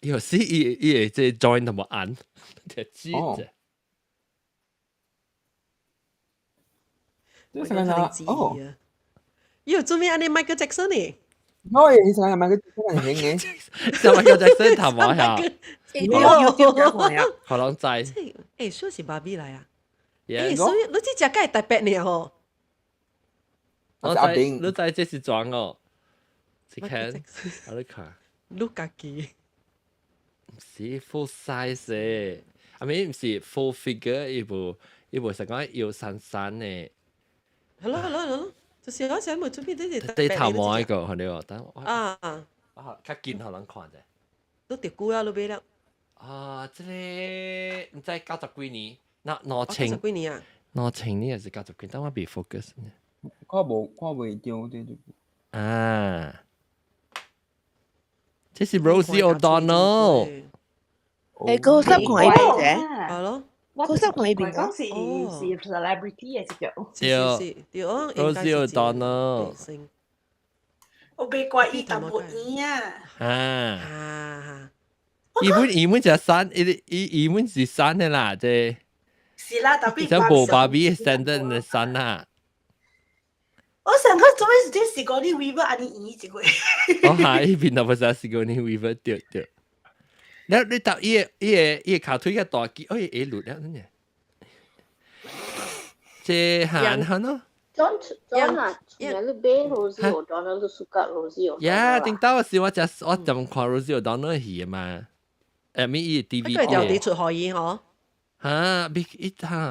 有時伊這 join 同埋按，就知啫。這是哪？哦，有做咩？你 Michael Jackson 呢？我也是想買個很型嘅，就 Michael Jackson 頭毛呀，好人在。誒，說是芭比嚟啊！誒，所以你這隻梗係特別呢嗬？你知這是裝哦？你看，我嚟看。你家己。唔是 full size 唔是 full figure， 伊部成講要散嘅。係咯，就是我想冇做咩啲對頭毛一個係你話，等我較近可能看啫。都跌估啦，你俾啦。即係唔知90幾年，90幾年啊？90年還是90幾年？等我別 focus 呢。看袂到對。這是 Rosie O'Donnell。嗰個濕狂嘅啫。係咯。嗰首佢邊講個？是 celebrity 嘅隻叫對Rosie O'Donnell。我被怪伊淡薄伊啊！伊們就山，伊們是山的啦，即是啦，特別就無芭比 standard 的山啦。我成個做咩事是講啲 Weaver 安尼伊一個？我係呢邊就不是講你 Weaver 對。你到伊個卡推嘅大機，會錄了呢？即行咯。John 啊，你買 Rosie O'Donnell 都 suka Rosie O'Donnell。呀，頂到時我就看 Rosie O'Donnell 戲嘛，伊 DVD。佢條你出可以嗬？嚇，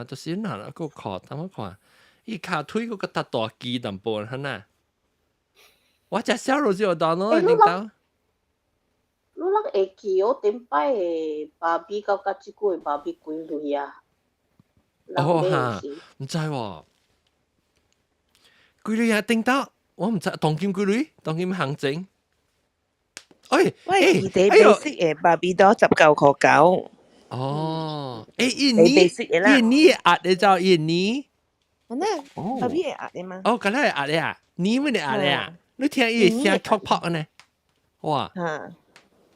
就是嗱個看，等我看，伊卡推嗰個大機淡薄係呐。我只小 Rosie O'Donnell 頂到。你會記我點擺嘅芭比到甲即個芭比幾類啊？嚇，唔知喎。幾類啊？頂到我唔知，當今幾類？當今行情？喂，異地 basic 嘅芭比多19.9。哦，印尼壓你就印尼。我呢，芭比係壓嘅嘛？哦，咁係壓你啊？你咪你壓你啊？你聽伊聲曲撲呢？哇！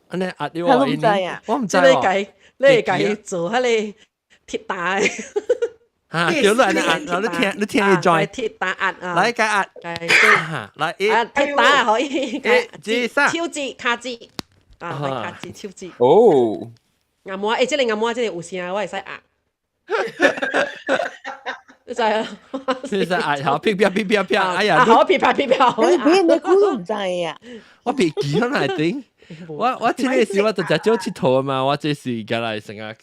安尼壓你喎？我唔知啊，我唔知喎。你計做喺你鐵打。嚇，叫你壓，然後你聽你 join 鐵打壓啊！來解壓，來鐵打可以超字卡字卡字超字。哦，按摩即係按摩即係有聲，我會使壓。你知啊？你使壓好噼啪噼啪啪，哎呀！好噼啪噼啪，你估都唔知啊？我別記咗嚟頂，我前個時我就只朝佚佗啊嘛，我這是而家嚟成個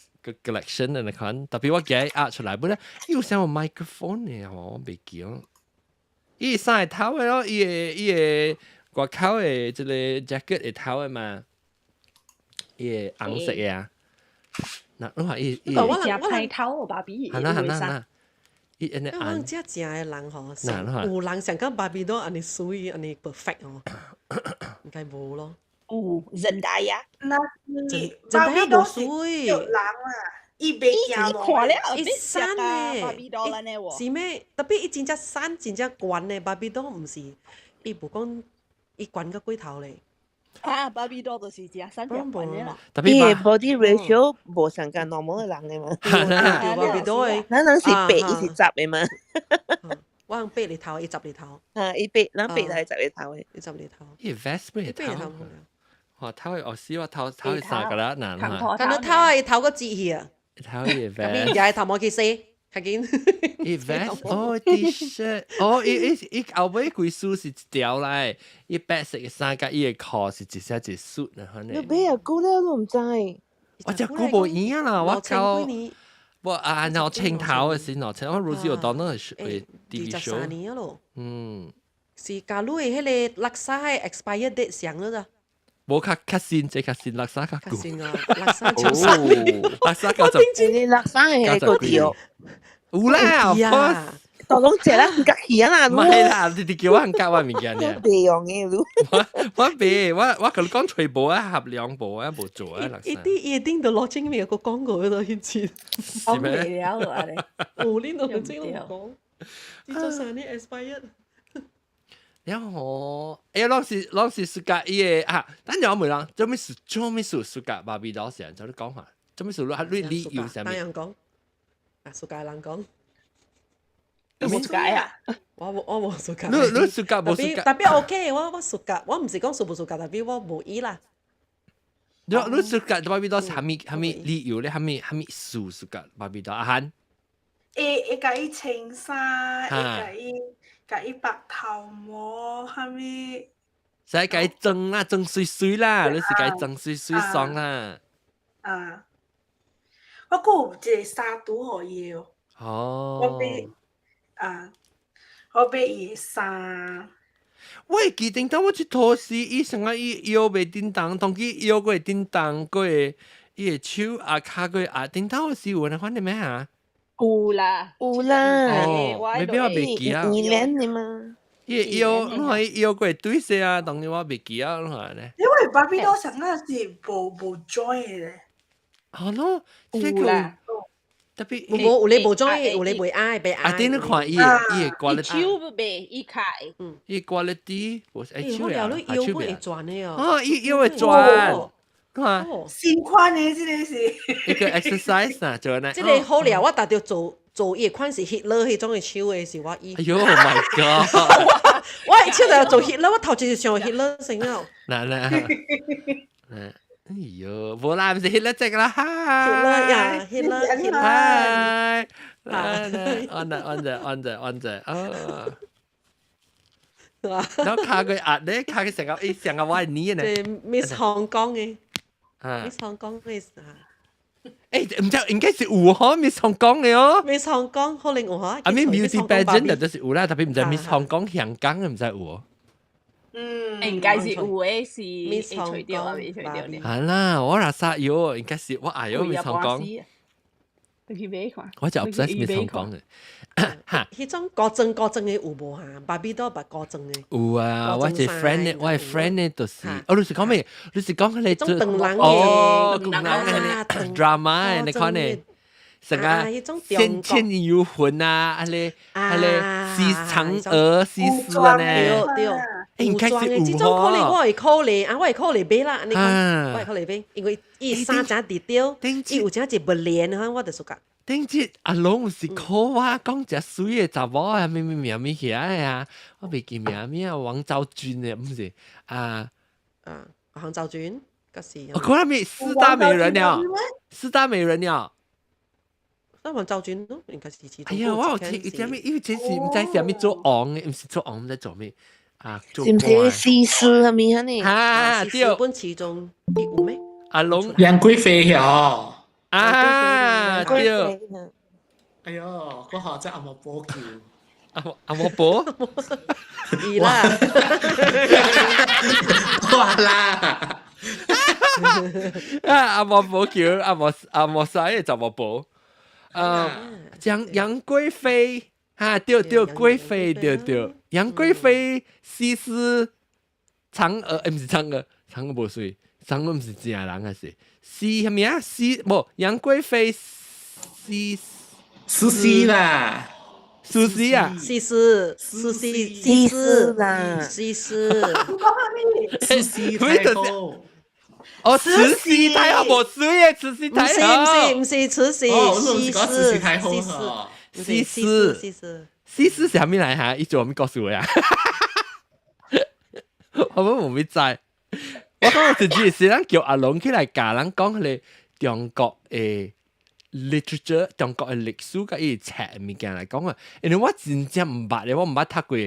collection 嚟看，特別我記壓出來，本來有聲有 microphone 嘅，我別記咗。伊衫係頭嘅咯，伊個外口嘅即個 jacket 係頭嘅嘛，伊紅色嘅啊。嗱，你話伊只派頭芭比，係啦。伊安尼按。我只正嘅人嗬，有人想講芭比都安尼水安尼 perfect 哦，應該冇咯。Zendaya，Zendaya 冇水。有人啊，伊袂驚咯。看了，伊山咧，芭比多咧喎。是咩？特別伊真正山真正懸咧，芭比都唔是，伊無講伊懸個龜頭咧。芭比多就是只山隻懸嘅啦。伊嘅 body ratio 無上間 normal 嘅人嘅嘛。芭比多嘅，咱是白，伊是雜嘅嘛。我用白嚟頭，伊雜嚟頭。伊白，咱白係雜嚟頭嘅，伊雜嚟頭。伊 vest 咩頭？我頭係我試我頭係啥個啦？難嘛？咁你頭係頭個字去啊？頭係 vest。咁又係頭冇去洗，睇見。伊 vest 哦 T-shirt 哦伊後尾佢書是一條嚟，伊白色嘅衫甲伊嘅褲是一隻一恤啊，可能。你俾人估了都唔知。我只估無一樣啦，我靠！我啊，鬧青頭嘅是鬧青，我 Rosie O'Donnell 係 TV show。23年咯。是假如係迄個垃圾係 expire date 上咗咋？冇較新，即較新垃圾較舊。新啊，垃圾超新。垃圾較就。你垃圾係嗰條。有啦，我當講食啦，唔夾氣啊！唔係啦，你叫我唔夾我物件嘅。別樣嘅lu。我別，我同你講全部啊，合兩部啊，冇做啊，垃圾。一定到攞清面個廣告嗰度以前。係咩？了你，呢度真係講，呢做啥呢 expired？然後，當時暑假伊個啊，等陣我問人，做咩事暑假芭比島成，就你講下，做咩事你用啥物？等人講，暑假人講。冇暑假啊！我冇暑假。你暑假冇暑假？特別 OK，我暑假，我唔是講暑唔暑假，特別我冇意啦。你暑假芭比島係咪理由咧？係咪暑假芭比島阿漢？會甲伊穿衫，會甲伊白頭毛，係咪？使甲伊裝啦，裝水水啦，你是甲伊裝水水爽啦。我個有一個衫拄互伊哦。哦。我買伊個衫。我會記得我去拖時，伊成個伊腰袂叮當，當佢腰過叮當過，伊個手啊骹過啊叮當個時有呢款的咩啊？有啦。未必我袂記啊。2年嘅嘛。伊個腰，你看伊腰過對勢啊，當然我袂記啊，你看咧。因為芭比島成個是無 join 嘅咧。係咯，有啦。特別有你無裝，有你袂愛，被愛。啲你看伊嘅 quality，手袂伊開，伊 quality 無係手呀，係腰會轉嘅哦。哦，伊會轉，看新款的這個是一個 exercise 呐，做呢。即個好了，我達到做伊款是 Hitler 迄種嘅手嘅是我伊。哎呦 ，My God！ 我係超就做 Hitler，我頭前就上 Hitler 成了。嗱。哎呦，無啦，唔是 Hitler 隻啦，哈 Hitler 呀，Hitler，嗨，安仔，哦，然後卡佢壓咧，卡佢成個歪呢呢，即 Miss Hong Kong 嘅，Miss Hong Kong 嘅誒，唔知應該是有嗬，Miss Hong Kong 嘅哦，Miss Hong Kong 可能有嗬，I mean beauty pageant 就是有啦，特別唔知 Miss Hong Kong 香港嘅唔知有。應該是有嘅，是會除掉啊，未除掉呢。係啦，我嗱殺咗，應該是我嗌咗 Miss Hong Kong。你去買看，我就 obsess Miss Hong Kong 嘅。嚇，迄種國證嘅有無嚇？芭比多白國證嘅。有啊，我係 friend 咧，我係 friend 咧，就是。哦，你是講咩？你是講你種鄧冷嘅。哦，鄧冷嘅 drama 你看呢？成個千年幽魂啊，係西嫦娥、西施啊呢？對。應該是有這種可能我會考慮，我會考慮買啦。你講，我會考慮買，因為伊衫真低調，伊有真一不連哈，我就屬個。頂節阿龍是 call 我講隻水嘅查某啊，咩起來啊，我未記名啊，王昭君嘅唔是黃昭君，嗰時。我講咩四大美人了，四大美人了。那黃昭君咯，應該是其中。哎呀，我有聽，因為這是唔知係咩做昂嘅，唔是做昂，唔知做咩。是唔是西施係咪呢？嚇，對，本其中有咩？阿龍楊貴妃哦，對。哎呦，嗰下真係阿莫波叫，阿莫波，伊啦，哇啦，阿莫波叫阿莫使就莫波，楊貴妃。對，貴妃對，楊貴妃西施嫦娥，唔是嫦娥，嫦娥無水，嫦娥唔是正人還是西什麼啊？西無楊貴妃西蘇啦，蘇西啊，西施啦，西施，蘇西太后。哦，慈禧太后無水嘅，慈禧太后，唔是慈禧，慈禧太后西施是啥物來哈？伊做咩告訴我呀？我冇咩知。我講自己是咱叫阿龍起來教人講佢中國嘅 literature， 中國嘅歷史甲伊冊物件來講啊。因為我真正唔捌咧，我唔捌讀過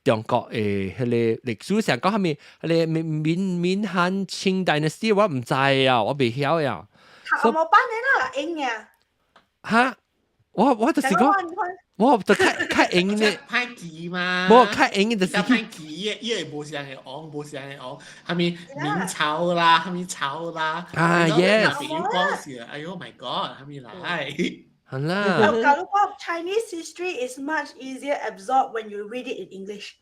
中國嘅迄個歷史上講下面迄個明漢清 dynasty， 我唔知啊，我未曉呀。我冇班你啦，英嘅。嚇！我就是講，我就較英嘅，派記嘛，冇較英嘅就是派記嘅，因為冇上嘅昂，冇上嘅昂，係咪明朝啦，係咪朝啦？啊 ，yes， 嗰時，哎呦 my god，係咪嚟？係啦。Kalau Chinese history is much easier absorbed when you read it in English。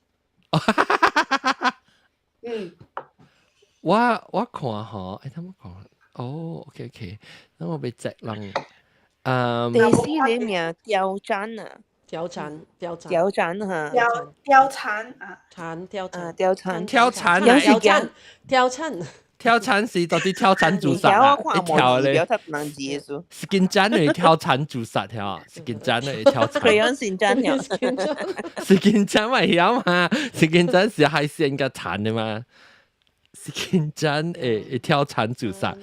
我看嗬，誒，等我講，哦 ，OK， 等我俾隻人。第四你名貂蟬啊，貂蟬嚇，貂蟬啊，跳蟬是到底跳蟬自殺啊？一跳咧，是跟真嚟跳蟬自殺嚇，是跟真嚟跳蟬。佢樣先真呀，是跟真咪曉嘛？是跟真是海鮮嘅蟬嘅嘛？是跟真誒跳蟬自殺。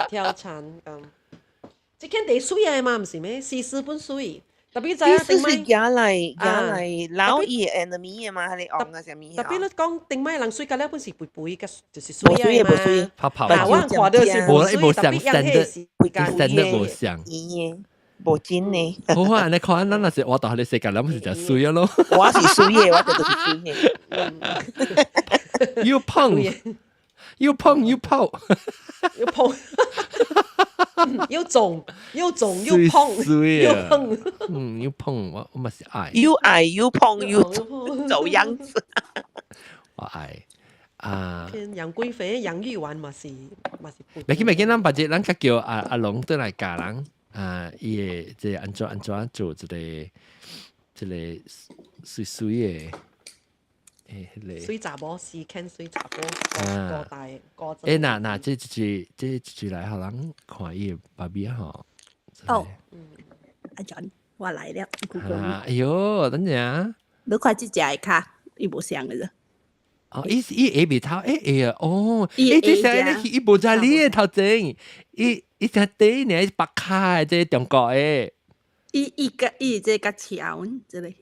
跳蟬咁，即係地水嘅嘛，唔是咩？西施本水，特別就係定咪廿嚟老二 enemy 嘅嘛，係你講嘅上面。特別你講定咪人水隔了本是背背嘅，就是水嘅嘛。泡泡。啊，我看到是冇特別人係真的冇像。冇真呢。好啊，你看咱那是我到你世界諗是就水咯。我是水嘅，我就是水嘅。要碰。又碰又泡，又碰，又腫又碰，又碰，又碰，我咪是愛，又愛又碰又腫，走樣子。我愛偏杨贵妃、杨玉环嘛是。未記，咱把這咱較叫阿龍倒來教人伊個即安怎做一個水嘅水查某是看水查某個大個。嗱，這一句來，互人看伊個芭比吼。哦，阿 John， 我來了，哎呦，等陣。你看這隻卡，伊無像嘅啫。哦，伊下面頭哦，這是伊無在你嘅頭前，伊只底呢白卡嘅，即中國嘅。伊這個橋之類。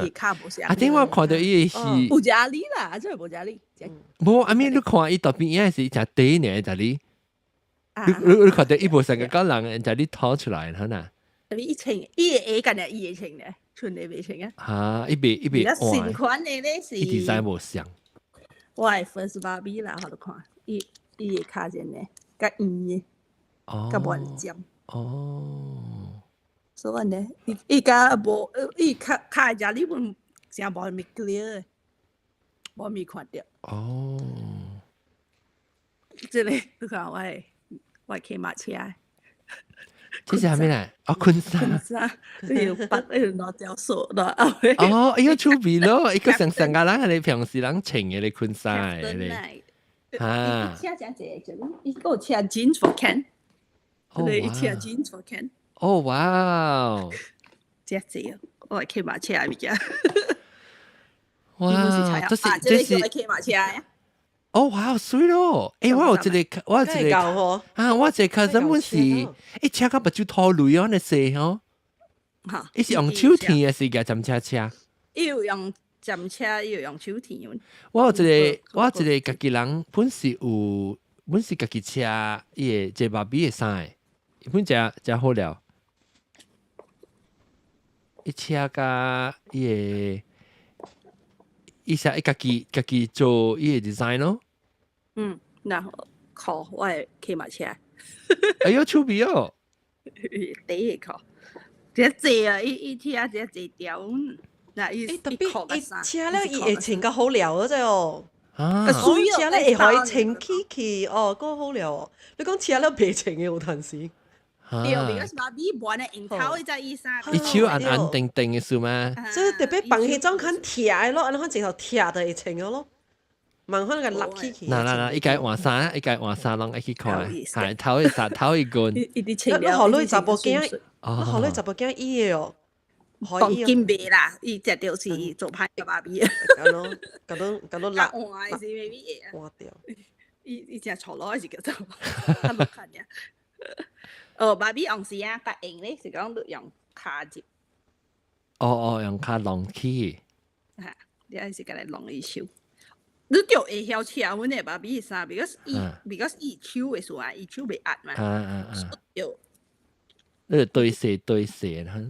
伊卡無像。點我看到伊是無在你啦，真係無在你。無，阿咪你看伊特別嘢是只底呢，就你。你看到伊無成個個人就你掏出來，好呐。伊穿，伊嘅緊日伊嘅穿嘅。穿你未穿啊？伊未而家新款嘅咧是。伊 design 無像。我係 first Barbie 啦，我都看，伊嘅卡件咧，甲圓嘅，甲彎尖。哦。所以咧，伊甲無，伊卡只呢本成無咪 clear，無咪看到。哦。即係你看我騎馬車。這是咩嚟？哦，昆山。要拔要攞條數攞。哦，哎呀，出邊咯！一個成個人係你平時人穿嘅你昆山嘅你。啊。車正正就呢個車 jeans for can。你車 jeans for can。哦，哇！正正，我係騎馬車嚟嘅。哇！這是騎馬車啊！哦，哇，好水咯！誒，我有一個我一個cousin本是，誒，車個目睭拖累啊，你寫嗬？嚇！伊是用手提嘅是個針車。要用針車，要用手提。我有一個家己人本是家己車，伊個這芭比嘅衫，本真好料。伊車甲伊是家己做伊個 design 咯。然後靠我係騎馬車。哎呦，出邊哦！第一靠，這啊，伊車這條，嗱伊靠得晒。車咧伊會穿個好料嗰隻哦。所以車咧會可以穿起哦，嗰個好料哦。你講車咧別穿嘅有陣時。對，因為芭比本來櫻桃伊隻衣衫。伊手硬定定嘅是嗎？即係特別綁迄種很貼咯，然後直頭貼就會穿嘅咯。慢慢個立起起。嗱，伊個換衫，伊個換衫，攏一起看，係頭一棍。伊穿了。你學女查甫囝，你學女查甫囝伊嘅哦。當金幣啦，伊隻就是做派嘅芭比。咁都立。換是未必嘢。換掉。伊隻錯攞是叫做，我冇看呀。哦，芭比用時啊，甲用咧是講用卡接。哦，用卡弄起。係，你係是甲嚟弄伊手。你就會曉車阮嘅芭比衫 because 伊手嘅時候啊，伊手袂壓嘛。有。對射啦。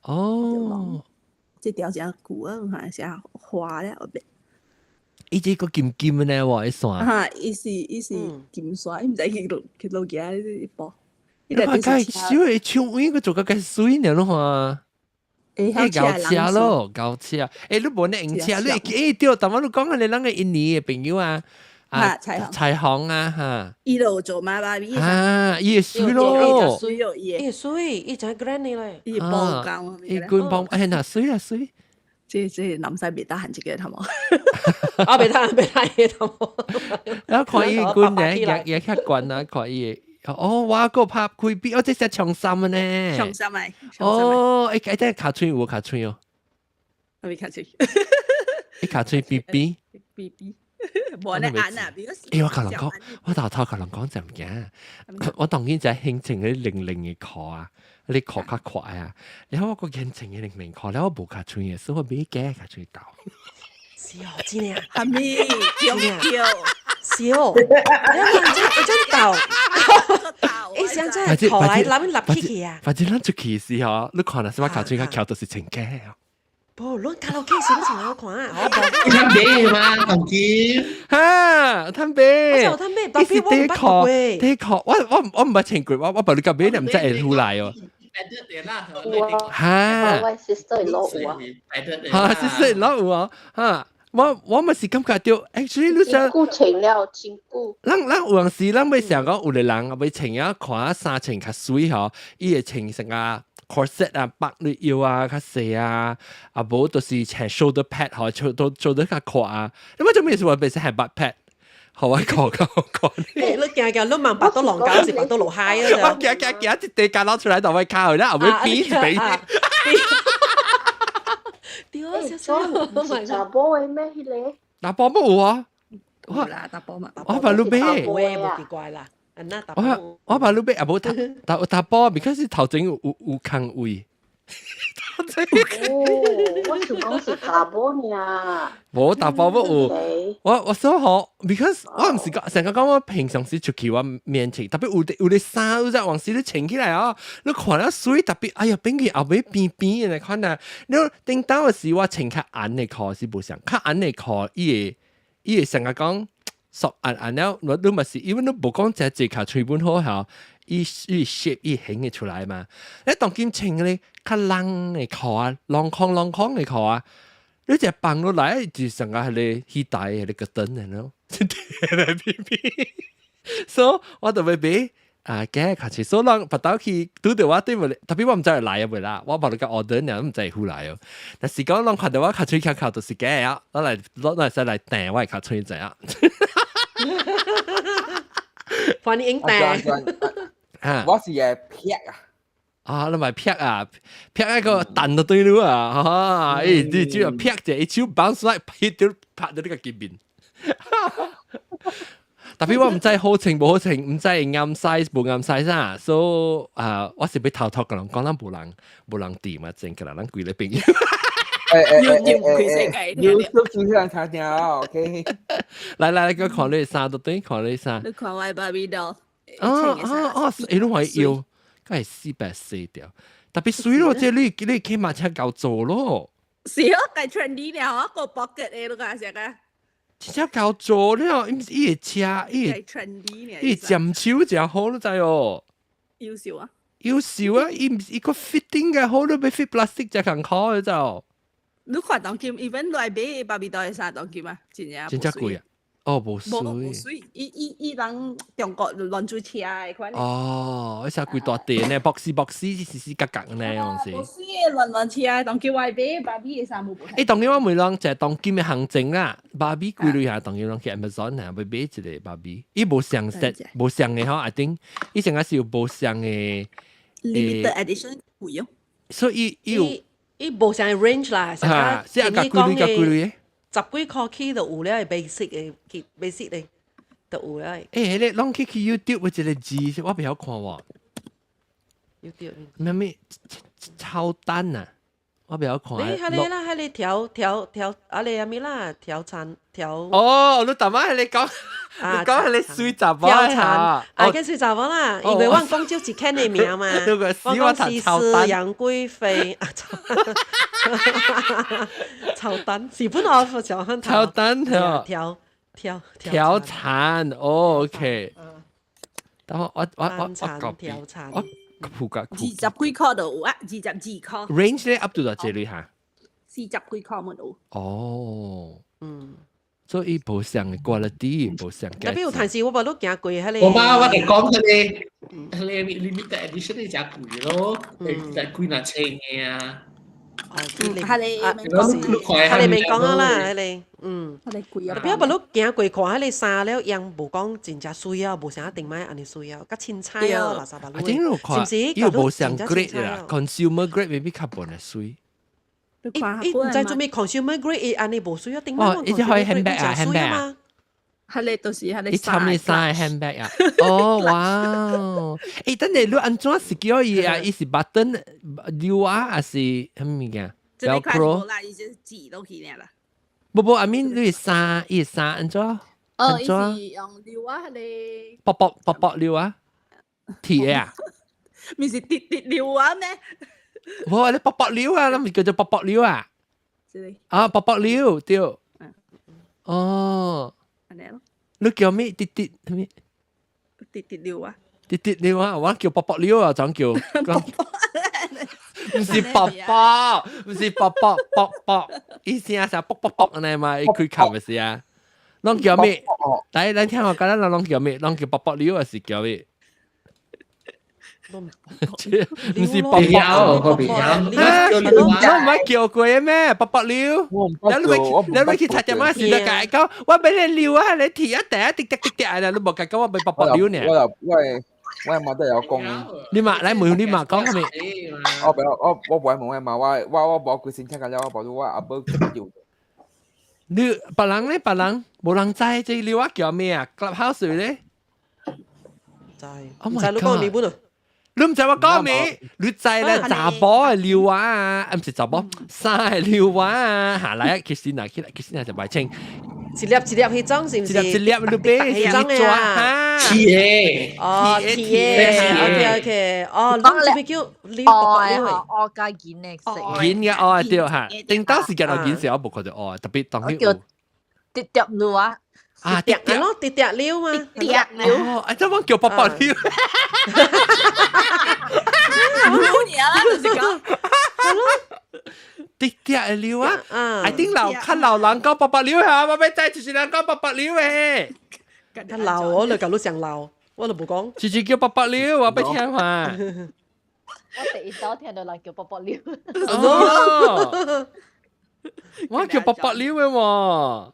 哦。即條只骨啊，係只花咧後邊。伊這個金金咧喎，一線。嚇，伊是金線，唔知佢落幾啲波。你話佢小嘅唱演個做個嘅水呢咯嘛？誒搞車咯，搞車。誒你冇呢用車，你誒對，但我都講下你兩個印尼嘅朋友啊，彩虹啊嚇。伊度做馬芭比。伊嘅水咯。伊水，伊就係 granny 咧。伊幫工。伊官幫，嗱水啊水。即諗曬別得閒自己睇冇。別得嘢睇冇。然後看伊官嘅嘢較慣啊，看伊。哦，哇！個拍開邊，這是長衫嘅呢。長衫咪。哦，誒，真係卡嘴有卡嘴哦。我未卡嘴。你卡嘴 BB。BB。冇咧眼啊！誒，我同人講，我頭同人講就唔驚。我當然就係興情嗰啲零零嘅殼啊，嗰啲殼較快啊。然後我個興情嘅零零殼，然後我冇卡嘴嘅，所以我俾嘅卡嘴到。是哦，真係啊。係咪？叫。是哦。你真鬥。誒，想真係頭來諗立起啊！反正咱出去時候，你看下什麼卡嘴較橋都是真嘅。不，你卡拉 OK 時都成日看啊！你貪俾嘛，同志。嚇，貪俾。我貪俾，但係我唔捌過嘅。的確，我唔捌聽過，我把你夾俾你唔知係出來哦。嚇。我 sister 落喎。嚇，sister 落喎，嚇。我咪是感覺到 ，actually 你想，姑情了，情姑。咱有陣時咱咪想講有個人啊，咪穿啊看衫穿較水吼，伊會穿成啊 corset 啊，百里腰啊，較細啊，啊無就是穿 shoulder pad 吼，做得較闊啊。你咪做咩事話變成係 butt pad？好啊，講。你行你問白到狼狗是白到老嗨啊！我行，一地架攞出來就會靠啦，後尾邊俾。屌啊！少查波嘅咩？迄個打波乜有啊？冇啦，打波嘛。我把路俾。冇奇怪啦，那打波。我把路俾啊冇打波 ，because 頭前有空位。我想講是查波呢。冇打波乜有。我所好 ，because 我唔是成個講我平常時出去我面前，特別有啲衫，有隻往時你穿起來啊，你看了水特別，哎呀，邊佢後尾邊邊嘅看啊，你頂到嘅時我穿較暗嘅褲是冇上，較暗嘅褲伊會成個講索暗了，我都咪是，因為你冇講隻腳吹本好嚇。伊 shape 伊顯嘅出來嘛，你當見穿咧較冷嘅褲啊，浪框嘅褲啊，你只放落來就成個係你氣帶係你個燈嚟咯，嚟邊邊，所以我就會俾嘅卡住，所以人不到去拄到我對唔，特別我唔知係來啊未啦，我把你個 order 呢唔知係好來哦，但是講人看到我卡住靠就是嘅啊，攞嚟使嚟訂我係卡住仔啊，放你應訂。我是嘅劈啊！你咪劈啊！劈一個彈到對了啊！你只要劈就一手 bounce 嚟劈到拍到呢個肩邊。特別我唔知好情冇好情，唔知啱 size 冇啱 size 啊，所以我是俾頭頭個人講咱冇人掂啊，真嘅啦，咱貴你朋友。要出上茶條 ，OK。來，個看你衫到底，看你衫。你看我 Barbie doll。你都係要，梗係440條，特別水咯，即係你企馬車夠做咯。是啊，計 trendy 了，我個 pocket 誒，你講下先啊。車夠做了，伊個車，伊 trendy 呢？伊佔手就好咯，就哦。優秀啊！伊個 fitting 嘅好都比 fit plastic 就更好嘅就。你看當今 even 來買 Barbie doll 係啥當今啊？真貴啊！冇水，伊人中國亂做車嘅款。一隻貴大地呢，博士絲格格呢樣事。博士亂車，當叫外邊芭比嘅衫冇補。當然我每啷就係當今嘅行政啦，芭比貴類下當然啷去 Amazon 啊，買一個芭比，伊冇上色，冇上嘅嗬，I think 伊成個是有冇上嘅 limited edition 貴哦。所以伊冇上嘅 range 啦，即係貴類嘅。10幾塊起就有了，basic 嘅就有了。你攏去 YouTube 嗰個字，我比較看喎。YouTube 咩炒蛋啊？我比較看。迄個調，啊你阿咪啦，調餐調。哦，你大媽係你講，你講係你水雜包啊？嘅水雜包啦，因為我講就只看你名嘛。我講是飼養貴妃啊，炒蛋，日本我喜歡炒蛋調餐 ，OK。等我調餐。20幾塊就有啊，22塊。range 咧 up 到到這裡嚇，40幾塊咪有。哦，所以冇上嘅 quality，冇上嘅。特別有陣時我把路行過迄個。我哋講迄個 limited edition 你真貴咯，係貴難清嘅啊。佢哋未講啊啦，佢哋貴啊。特別我把路行過看迄個衫了，樣無講真正水啊，無啥定買安尼水啊，甲凊彩啊，垃圾把路。是唔是？又無上 grade 啦 ，consumer grade maybe 較本嚟水。唔知做咩 consumer grade 安尼無水啊，定買哦，你只可以 handbag 啊 ，handbag 啊。係你到時係你衫你衫 handbag 啊？哦，哇！等你安怎secure伊啊？伊是 button 溜啊，還是乜物件 ？Velcro 啦，伊就是擠落去啦。不，I mean 你衫，伊衫安怎？伊是用溜啊，你薄溜啊，鐵啊？咪是跌溜啊咩？冇，你薄溜啊，咁咪叫做薄溜啊？啊，薄溜對。哦。你叫咩？跌咩？跌溜啊！跌溜啊！我叫薄溜啊，怎叫？唔是卜卜，唔是卜卜卜卜，意思啊，成卜卜卜安尼嘛，佢琴嘅事啊。攏叫咩？嚟，你聽我講啦，攏叫咩？攏叫卜卜料，還是叫咩？唔是卜卜料，個別料，你唔係叫過嘅咩？卜卜料，你去查點乜事就解講，我俾你料啊，你貼一嗲滴滴滴滴啊，你冇解講我俾卜卜料呢？我係冇得有講嘅。你嘛嚟問你嘛講係咪？我冇問嘛，我冇佢先聽緊，我冇我阿伯叫。你別人咧，別人冇人知即料啊叫咩啊 ？Clubhouse 咧？知，唔知你講咩本啊？你唔知我講咩？你知咧查甫嘅料話啊，唔是查甫，生嘅料話啊，下來Christina 就賣清。一粒一粒去裝是唔是？一粒你俾裝嘅啊！鐵哦，OK，哦，你做咩叫料卜我加鹽咧食。鹽嘅哦對嚇，定當時間我鹽時我冇覺得哦，特別當啲叫滴滴料啊！啊，滴滴咯，滴滴料嘛，滴料。哦，啊，怎麼叫卜卜料？冇嘢啦，就是講。滴滴嘅料啊！I think 老人講卜卜料嚇，我俾仔就是人講卜卜料誒。佢老我就搞到上老，我就冇講。次叫卜卜料，我俾聽下。我第一首聽到人叫卜卜料。哦，我叫卜卜料嘅喎。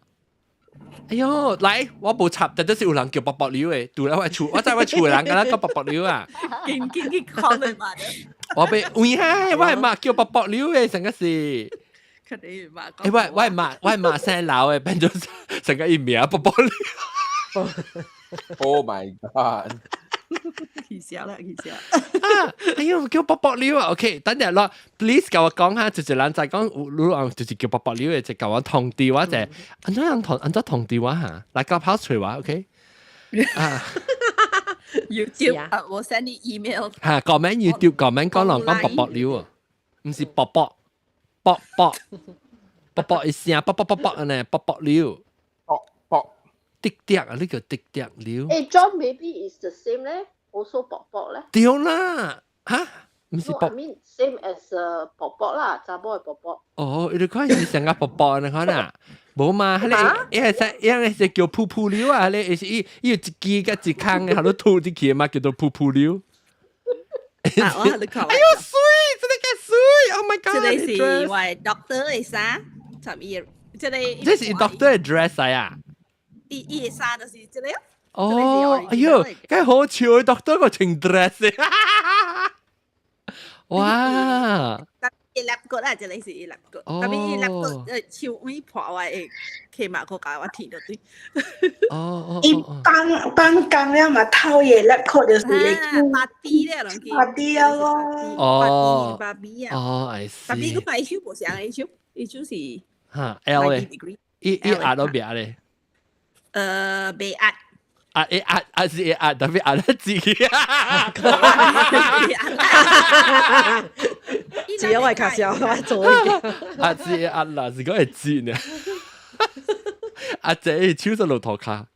哎呦，嚟，我冇插，但都是有人叫卜卜料嘅，除咗我在我厝人㗎啦，講卜卜料啊。見講你嘛？我被喂嗨，我係罵叫卜卜料嘅，成個事。佢哋罵講。我係罵聲鬧嘅，變咗成個一名卜卜料。Oh my god！氣笑啦，氣笑。哎呦，叫卜卜料啊 ！OK， 等陣咯 ，please 教我講下，就是人就講，如果就是叫卜卜料嘅，就教我同電話就，按咗同電話嚇，嚟教跑隨話 ，OK？ 啊 YouTube 啊，我 send 你 email。嚇，comment YouTube comment 講人講卜卜料啊，唔是卜卜卜卜卜卜一聲卜卜卜卜啊呢，卜卜料。滴滴啊，呢個滴滴料。John maybe is the same 咧，also 卜卜咧。對啦，嚇，唔是卜。I mean same as 卜卜啦，查某係卜卜。哦，你看是成個卜卜你看啊，冇嘛？你係叫噗噗料啊，你係伊有一支甲一空嘅，喺度吐啲氣嘛，叫做噗噗料。啊，我喺度講。哎呦，水，真係嘅水 ！Oh my god！這裡是我 doctor 嘅衫，尋日這裡。這是 doctor 嘅 dress 啊！伊嘅衫就是這裡。哦，哎呦，梗好潮嘅 doctor 個穿 dress。哇！伊立骨啊，這裡是伊立骨，特別伊立骨超尾破話誒，起碼個價我聽到對。伊幫工了嘛，偷嘢立骨就是八 D 咧，兩件。八 D 啊咯。哦。八 B 啊。哦，I see。八 B 個牌超冇上嘅超，伊超是。嚇 L 嘅。伊壓到邊咧？被壓。壓是壓，特別壓得自己啊！只有我係卡笑，我做嘅。壓是壓啦，是講係賤啊！阿姐超咗路頭卡。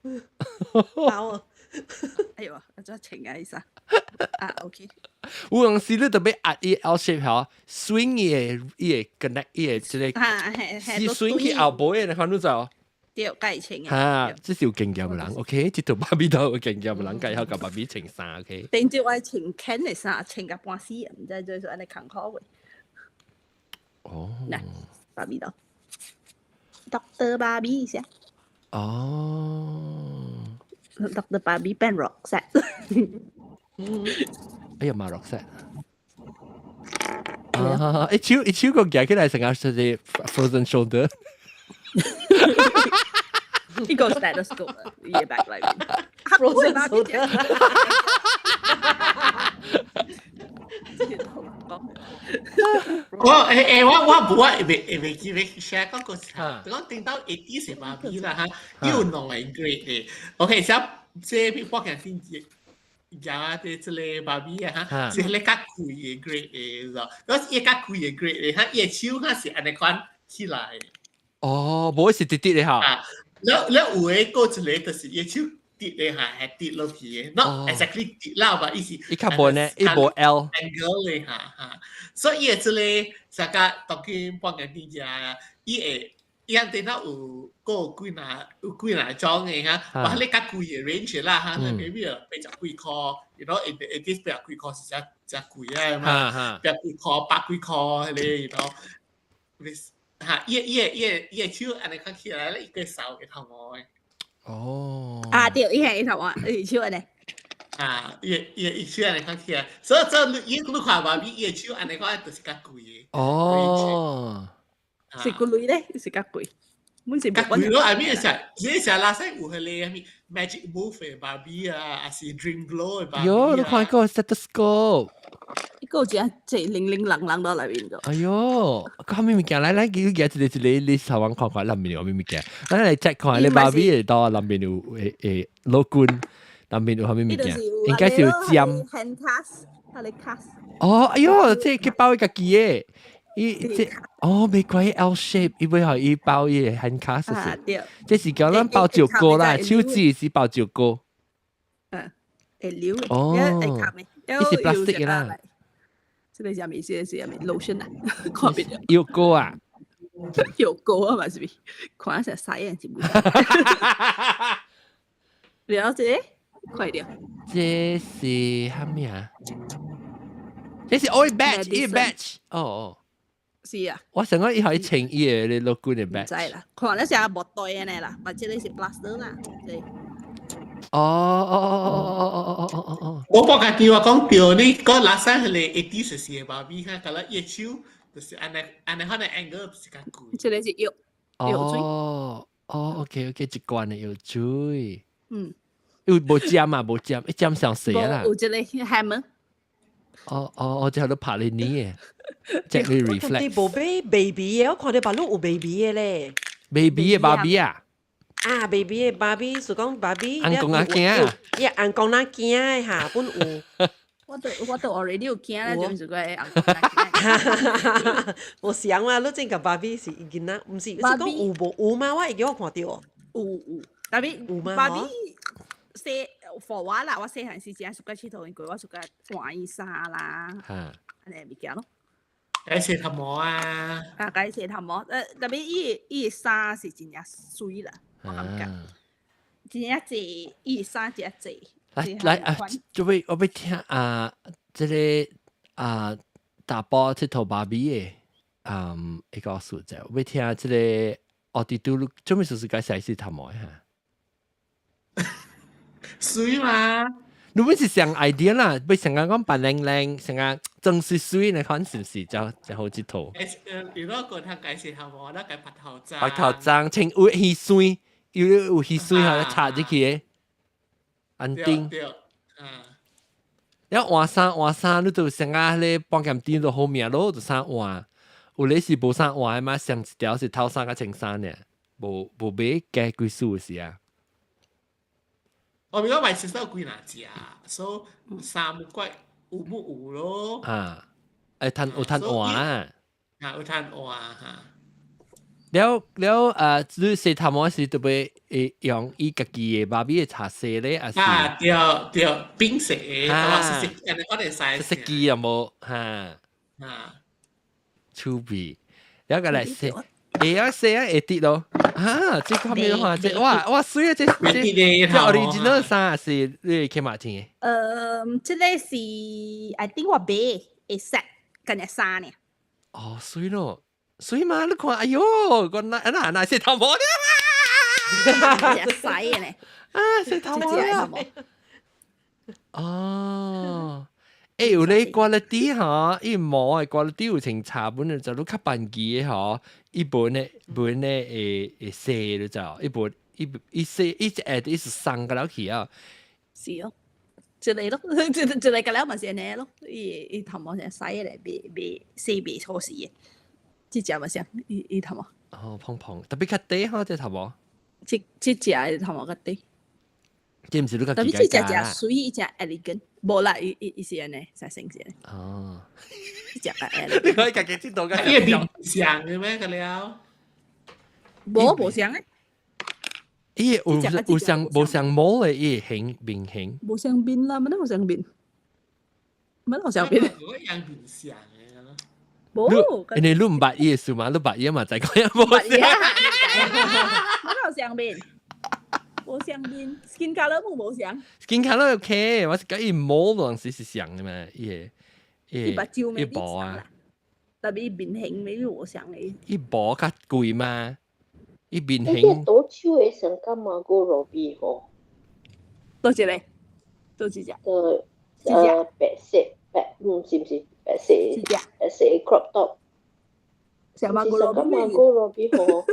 好啊！哎呦，我真係情啊，醫生。啊 ，OK。有陣時你特別壓伊 L shape 嚇 ，swing 伊個 connect 伊即係，是 swing 去後背嘅，你看到就。對，計情啊！即係有經驗嘅人 ，OK， 即條芭比都有經驗嘅人，計好個芭比穿衫 ，OK。定住我穿 can 嚟衫，穿個半絲，唔知最做安尼坎坷嘅。哦。嗱，芭比度 ，Doctor 芭比一下。哦。Doctor 芭比變 Roxette。哎呀，馬 Roxette。啊！一超個夾起來成個係 frozen shoulder。呢個 stethoscope 啊，嘢 back 裏面。Frozen shoulder。我未記未 share 嗰個時候，講聽到80是芭比啦嚇，要弄嚟 great 嘅。OK，即係幫人先知。有啲即係芭比啊嚇，即係你夾攰嘅 great 嘅咗，嗰一夾攰嘅 great 嘅嚇，嘢超嚇是安尼款起來。哦，冇是滴滴你嚇。แล้ว有誒個一個就是嘢超跌咧嚇，係跌落去嘅，not exactly 跌啦吧，意思。伊較無呢，伊無 L angle 咧嚇，所以誒，即係成個當今半個點啫，伊人哋那有幾哪種嘅嚇，話你較貴嘅 range 啦嚇，maybe 80幾塊 ，you know， in this 80幾塊是真貴啊嘛，80幾塊、100幾塊咧 ，you know， 嚇，伊手安尼看起來咧，伊個手會頭毛嘅。哦。對，伊係頭毛，伊手安尼。伊手安尼看起來，所以你看嘛，伊手安尼看就是較貴嘅。哦。是個女咧，是較貴。較貴咯，I mean 成拉西有迄個 Magic Move 嘅 Barbie 啊，還是 Dream Glow 嘅 Barbie 啊。喲，你看個 stethoscope。一個只零零冷冷到裏邊個。哎喲，個咩物件？來，佢一個你上網看裏面有咩物件？咱來 check 看你 Barbie 到裏面有老冠，裏面有咩物件？應該是有尖。hand cast，係你 cast。哦，哎喲，即係佢包一個機嘅。玫瑰 L shape， 伊尾後伊包伊hand cast 是，即是講咱包酒糕啦，手指是包酒糕。會流嘅，會卡咩？伊是 plastic 嘅啦。即係咩意思？係咩 lotion 啊？看邊度？藥膏啊？藥膏啊嘛，是咪？看成曬人是冇。了解，快點。這是乜嘢啊？這是 oil batch，哦。是啊，我想講伊可以穿伊個你老官嘅 batch。唔知啦，可能係木袋嘅呢啦，或者你是 plaster 啦，對。我幫佢叫我講掉你個拉山係你80歲嘅 Barbie，佢講啦葉手就是安尼可能 angle 是較貴。即係是藥水。OK， 一罐嘅藥水。有無尖啊？無尖，一尖上死啦。有一個 hammer。我之後都拍你呢嘅，即係你 reflect。你無買 baby 嘅，我看到白鹿有 baby 嘅咧。baby 嘅 Barbie 啊？baby 嘅 Barbie，所講 Barbie。紅公仔鏡啊？紅公仔鏡嘅下本有。我都 already 有鏡啦，就唔是個紅公仔鏡。我想啊，你整個 Barbie 是囡仔，唔是？係講有無有嗎？我已經我看到。有，但係有嗎？Barbie 細。for 我啦，我細漢時陣，暑假佚佗應該我暑假換衣衫啦，安尼物件咯。解洗頭毛啊！解洗頭毛，特別伊衫是真正水啦，我感覺真正濟，伊衫真正濟。來啊！我要聽即個大波佚佗Barbie嘅一個數字，我要聽即個我哋都做咩事解洗頭毛嚇？水嘛，你們是想 idea 啦，要想講扮靚靚，想講真是水，你看是唔是就好佚佗？如果個他解洗頭毛，那解白頭鬃，白頭鬃，穿有稀水，有稀水後插入去嘅，安定。然後換衫，你就想講咧半間店就好命咯，就衫換。有咧是無衫換嘛，上一條是透衫甲青衫嘅，無買加幾數是啊。我咪講買食到幾難食，所以3塊有冇有咯？有攤換啊！有攤換嚇。了你洗頭毛時特別用伊家己嘅Barbie嘅茶色咧，還是？對，冰色嘅，我哋使。色機有冇嚇？趣味，了個來洗。要洗啊，會跌咯！這個咩話？哇，水啊！這 original 衫是你去買聽嘅？這個是 I think 我買會 set 跟日衫呢。水咯，水嘛！你看，哎喲，個那洗頭毛咧嘛！日洗嘅呢？洗頭毛咧。有咧 quality 嚇，伊毛嘅 quality 有情差本就都較便宜嘅嚇，伊本咧會洗咧就，伊洗伊一是生個落去啊。是哦，一個咯，一個了嘛是安尼咯，伊頭毛成洗嚟，未洗未錯時嘅，即隻嘛是伊頭毛。蓬蓬，特別較低嚇隻頭毛。即隻頭毛較低。即唔是你個特別即隻水，伊隻 elegant， 無啦，伊是安尼，實成是安尼。伊隻 elegant。你可以家己知道嘅。伊係面上嘅咩？個了？無像咧。伊有上毛诶，伊形面形。冇上邊啦，乜都冇上邊，乜都上邊。如果樣面相嘅咯。冇，你唔捌伊嘅數嘛？你捌伊嘛？就係講有冇上。乜都上邊，冇上邊 ，skin color 冇上。skin color OK，我是講伊毛嗰陣時是上嘅嘛，伊薄啊。特別面型未必冇上嘅。伊薄較貴嘛，伊面型。你多手嘅上幹嘛個羅比嗬？多謝你，多謝隻。白色是唔是白色？白色 crop top。上馬個羅比嗬。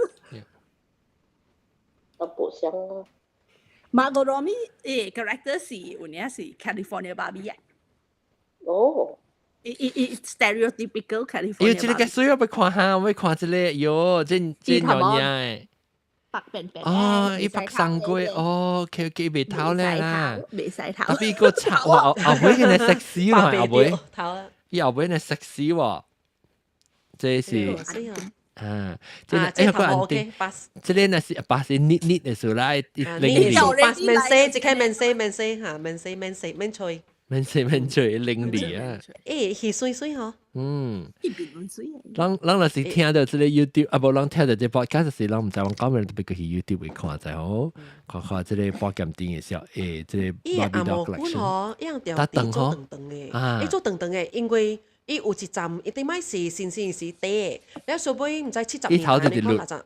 都不像啊。馬個羅比character 是有啲係 California Barbie 啊。哦。stereotypical California。要這個水要看下，我看這個喲，真樣嘢。白病病。哦，伊白生過，哦，OK，未頭咧啦。未洗頭。特別個炒哇，後尾嘅係食屎喎，後尾。伊後尾係食屎喎，這是啊，這個個人哋，這個那是把是捏嘅時候啦，零面色，即係面色嚇，面脆。免水零里啊！誒，水水嗬。人若是聽到這個 YouTube，啊，無人聽到這 podcast 時，人唔知我講咩，特別去 YouTube 看就好，看這個保健店嘅時候，這個 Barbie Doll Collection。一樣條店做長長嘅，伊做長長嘅，因為伊有一站一定買是新鮮是地，你數尾唔知70年代你看哪陣，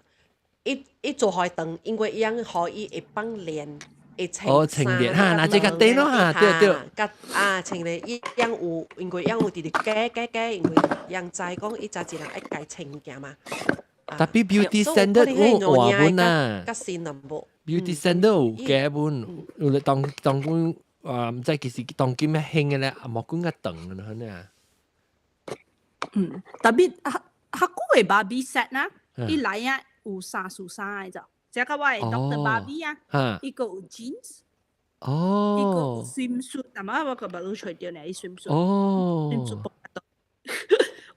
伊做開長，因為伊樣可以會幫練。哦，清廉哈，那這個對咯哈，對。啊，清廉伊樣有，因為樣有直改，因為樣在講伊就一人一改清嘅嘛。Tapi beauty standard 有話本啊。較新淡薄。beauty standard 有嘅本，有咧當本唔知其實當今咩興嘅咧，莫講個長嘅可能啊。特別下個嘅 Barbie set 啦，伊來啊有衫數衫嘅就。即係我係 Dr. Barbie 啊，一個有 jeans， 一個有 swimsuit， 但係我個唔係除掉呢啲 swimsuit，swimsuit 薄得多。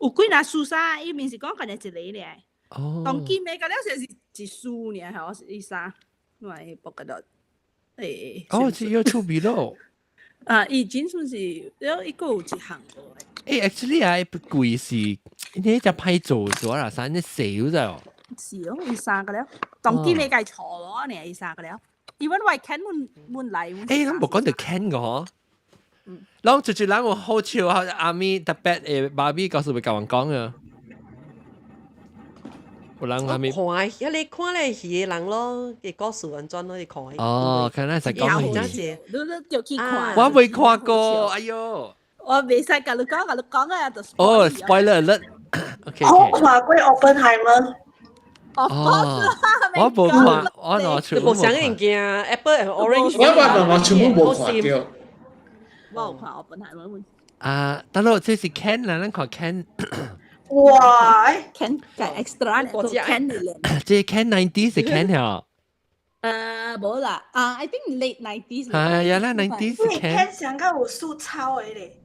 有幾嗱數衫，伊面是講緊係一個咧，當見咩個咧就是一束呢，係我啲衫，因為薄得多。只有出邊咯。伊 jeans 是有一個有一行嘅。actually 啊，貴是你只批做咗啦，衫你少咗。是咯，伊衫個了，當見你計錯咯，你係衫個了。因為我 can 滿嚟。誒，咱無講到 can 個嗬。咱就咱有好笑阿咪特別Barbie告訴佢教人講嘅。有人阿咪。看，一你看咧係人咯，嘅故事安裝咯，你看。哦，看來係講嘢。你就去看。我未看過，哎呦。我未使甲你講啊，就。哦 ，spoiler alert。好看過 Oppenheimer。我冇看，我攞全部冇看。冇想人件 Apple and Orange。我全部冇看掉。我有看Oppenheimer。等落這是 Ken 啦，咱看 Ken。哇 ！Ken 計 extra 嚟做 Ken 嚟。這 Ken 90是 Ken 呀？冇啦，I think late 90s。係呀啦，90s 是 Ken。Ken 上個有素抄嘅咧。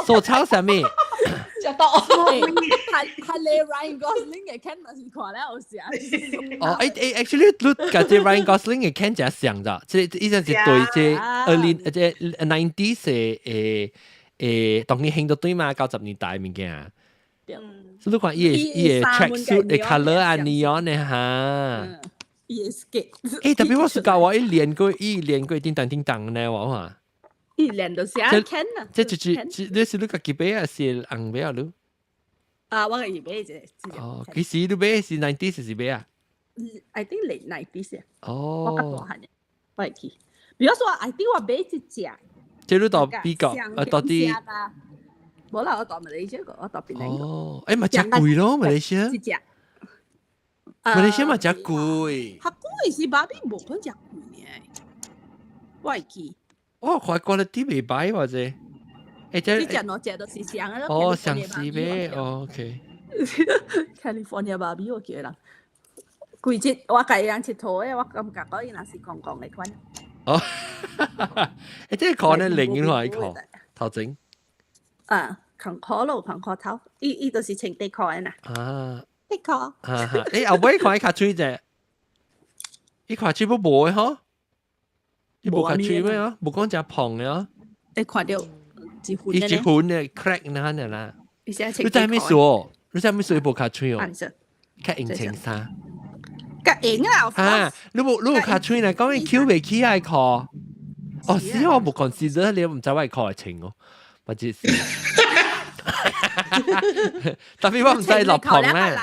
素抄什麼？就到係你 Ryan Gosling 嘅 Ken 咪是看咧好像。哦，actually 你甲這 Ryan Gosling 嘅 Ken 真像咋？這依陣是對這90s 嘅當年興到對嘛，90年代物件。所以你看伊嘅 tracksuit 嘅 color 啊 neon 嘅哈。伊嘅 skate。特別我是教我伊練過叮當叮當呢，我話。伊練到寫 Ken 啊！即你是你家己買啊，是紅買啊你？我家己買啫。哦，幾時你買是90是買啊？I think late 90s 啊。哦。我較大漢嘅，我係記。比如說，I think 我買一隻。即你到美國，到啲。冇啦，我到馬來西亞個，我到檳城個。哦，咪真貴咯，馬來西亞。一隻。馬來西亞咪真貴。嚇貴是Barbie冇咁真貴嘅，我係記。看quality 未歹或者，呢隻我隻都是上嘅咯。上市咩？OK。California Barbie 我叫啦，貴節我計人佚佗嘅，我感覺嗰啲那是講嚟款。哦，即係看咧零嘅話，看頭整。扛殼咯，扛殼頭，依都是穿地殼嘅呐。地殼。你後尾看卡吹隻。伊看起不无诶吼，伊无看起咩啊？无讲只胖诶啊？你看到一分伊一分诶 crack 那呢啦。你知咩事哦？你知咩事？伊无看起哦？較用青衫。較用啊！啊，你有看起呢？講伊 Q 未起來褲。哦，是我冇 consider 你唔知我褲係穿哦，或者是。特別我唔知落棚咧。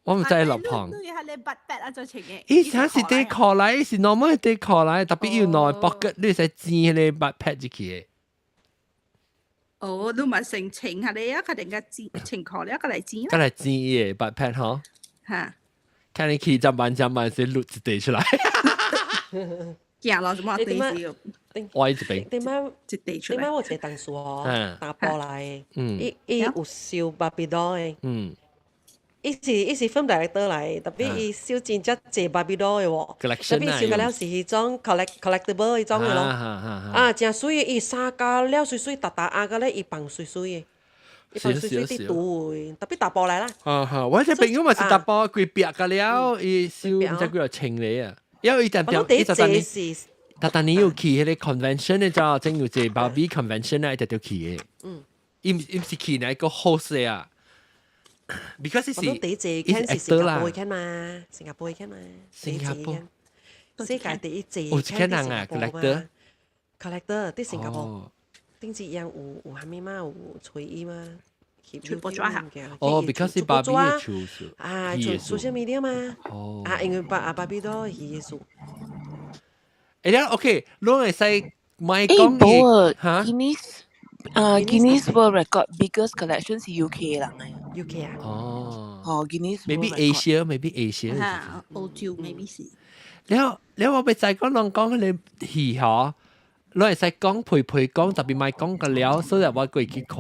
我唔知落棚。伊啥是啲褲嚟？是 normal 啲褲嚟，特別要內 pocket， 你使剪迄個 backpack 入去。哦，你咪成穿下你啊，佢哋嘅穿褲咧，佢嚟剪。佢嚟剪嘅 backpack 嗬。嚇！看你起ចាំបាន先錄一地出來。行咯，怎麼地是？歪一邊。點地出來？點解我一個同事哦，打波來，伊有燒芭比刀嘅。伊是 film director 嚟，特別伊燒真只隻芭比刀嘅喎。特別燒個了是迄種 collectible 迄種嘅咯。啊，真水嘅，伊三家了水水，達啊個咧，伊放水水嘅。伊放水水啲對，特別打波嚟啦。我隻朋友咪是打波，佢別個了，伊燒唔知佢又清你啊。因為伊陣條，伊陣但你要去迄個 convention 咧，就正有隻 Barbie convention 咧，一條去嘅。伊唔是去那個 host 啊。Because 是 actor 啦，新加坡嘅嘛，新加坡世界第一隻，有一個人啊 collector 啲新加坡，頂次樣有蝦米嘛，有吹衣嘛，全部抓下。哦 ，because 是 Barbie 嘅出數，啊，做 social media 嘛，啊，因為Barbie 都係數。誒，OK，你係使買講嘅嚇？Guinness World Record biggest collection 是 UK 啦，UK 啊。哦 ，Guinness maybe Asia 嚇，歐洲 maybe 是。你我咪就係講你戲嗬，你係使講陪講，特別咪講個了，所以我過去看，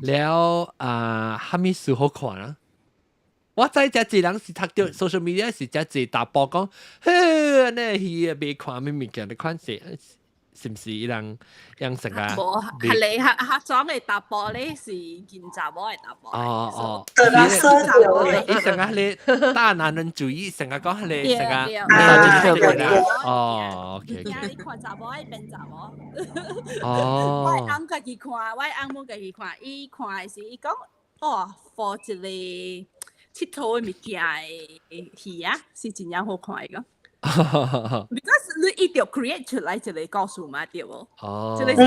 了蝦米書好看啊！我知只一人是讀到 social media 是只一大波講，嘿，呢戲啊未看咩物件，你看是唔是人成啊？冇，係你客裝嚟搭波咧，是現雜波嚟搭波。哦，你成日你大男人主義，成日講你成日哦 ，OK。而家你看雜波係變雜波。哦。我啱家己看，我啱冇家己看，伊看是伊講哦，for 一個佚佗嘅物件嘅戲啊，是真樣好看嘅。Because 你一定要 create 出來一個故事嘛，對無？即係你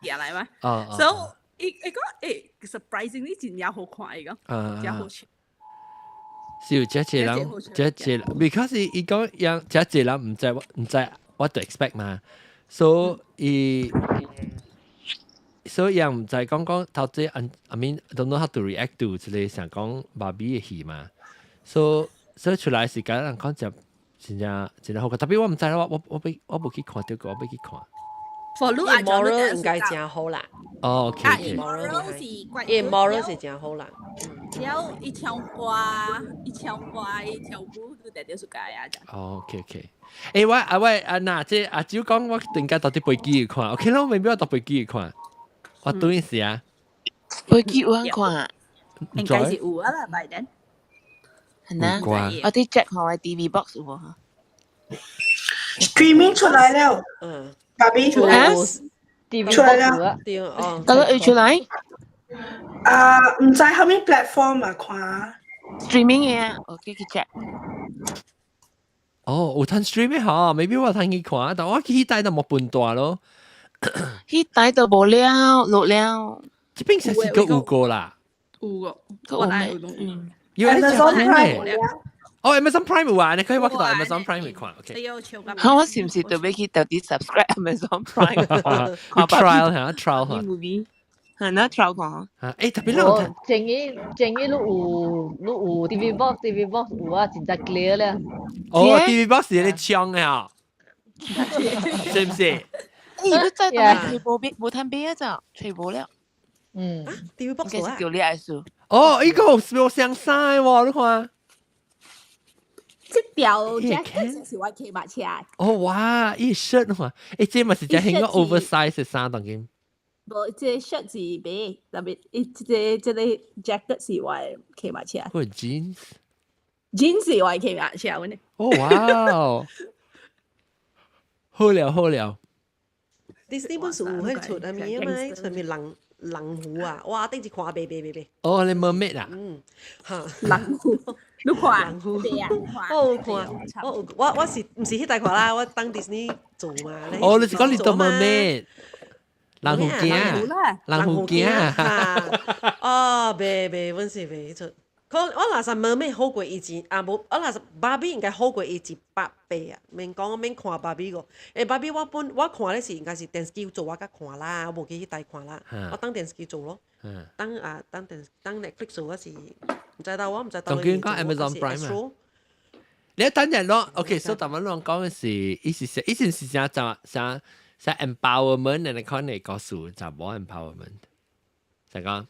嘢嚟嘛。So 伊講surprisingly 真係好看嘅，真好笑。是這人，because 伊講樣這人唔知 what to expect 嘛，so 所以人唔知講頭先 I mean don't know how to react to 即係想講Barbie嘅戲嘛，so 出來時間人講就。真係好看，特別我唔知啦，我冇去看到過，我冇去看。Moral 應該真好啦。哦 ，OK。Moral 是真好啦。然後一唱歌，一跳舞都特別出街啊！哦 ，OK。誒，我嗱，即阿蕉講，我突然間到啲飛機去看 ，OK 咯，未必我到飛機去看。我對陣時啊，飛機有看，應該是有啊啦，拜登。係啦，我啲 check 下 TV box 有冇 ？Streaming 出來了，Barbie 出來了，得啦，要出來？唔知後面 platform 啊看 streaming 嘅啊，我去 check。哦，有睇 streaming 嚇，maybe 我睇去看，但我去睇就冇半段咯。去睇就冇了，落了。這邊實是個有個啦，有個，我來有東。Amazon Prime 哦 ，Amazon Prime 啊，你可以揾到 Amazon Prime 去看 ，OK。我是唔是特別去特別 subscribe Amazon Prime？ trial 嚇，trial 嚇。movie 係啦，trial 看嚇。誒，特別靚。正你有 TV box 有啊，真係 clear 咧。哦 ，TV box 你搶嘅嚇，是唔是？如果真係冇睇邊一集，全部了。TV box 啊，叫你愛數。哦，呢個好相曬喎，你看。即條 jacket 是我騎馬車。哦，哇！呢 shirt 喎，誒，這咪是只係個 oversize 嘅衫當然。冇，這 shirt 是俾特別，這個 jacket 是我騎馬車。個 jeans。jeans 我可以啊，笑呢。哦哇哦，好了。Disney 本書會出啊咪咪，出咪狼湖啊，哇！頂住看白。哦，你 mermaid 啊？嚇，狼湖，你看狼湖，對啊，我看，我是唔是迄代看啦？我當 Disney 做嘛。哦，你是講 Little Mermaid？狼湖鏡，狼湖鏡啊！哦，未，阮是未出。我若是 Mermaid 好過伊錢，啊無，我若是 Barbie 應該好過伊100倍啊！免講我免看 Barbie 個，Barbie 我看咧是應該是電視機做我甲看啦，我無記迄台看啦，我當電視機做咯。當 Netflix 做我是唔知道，我唔知道。仲叫講 Amazon Prime 啊？你等陣咯 ，OK， 所以頭先講嘅是，以前是想 empowerment 嘅可能個數就冇 empowerment， 就講。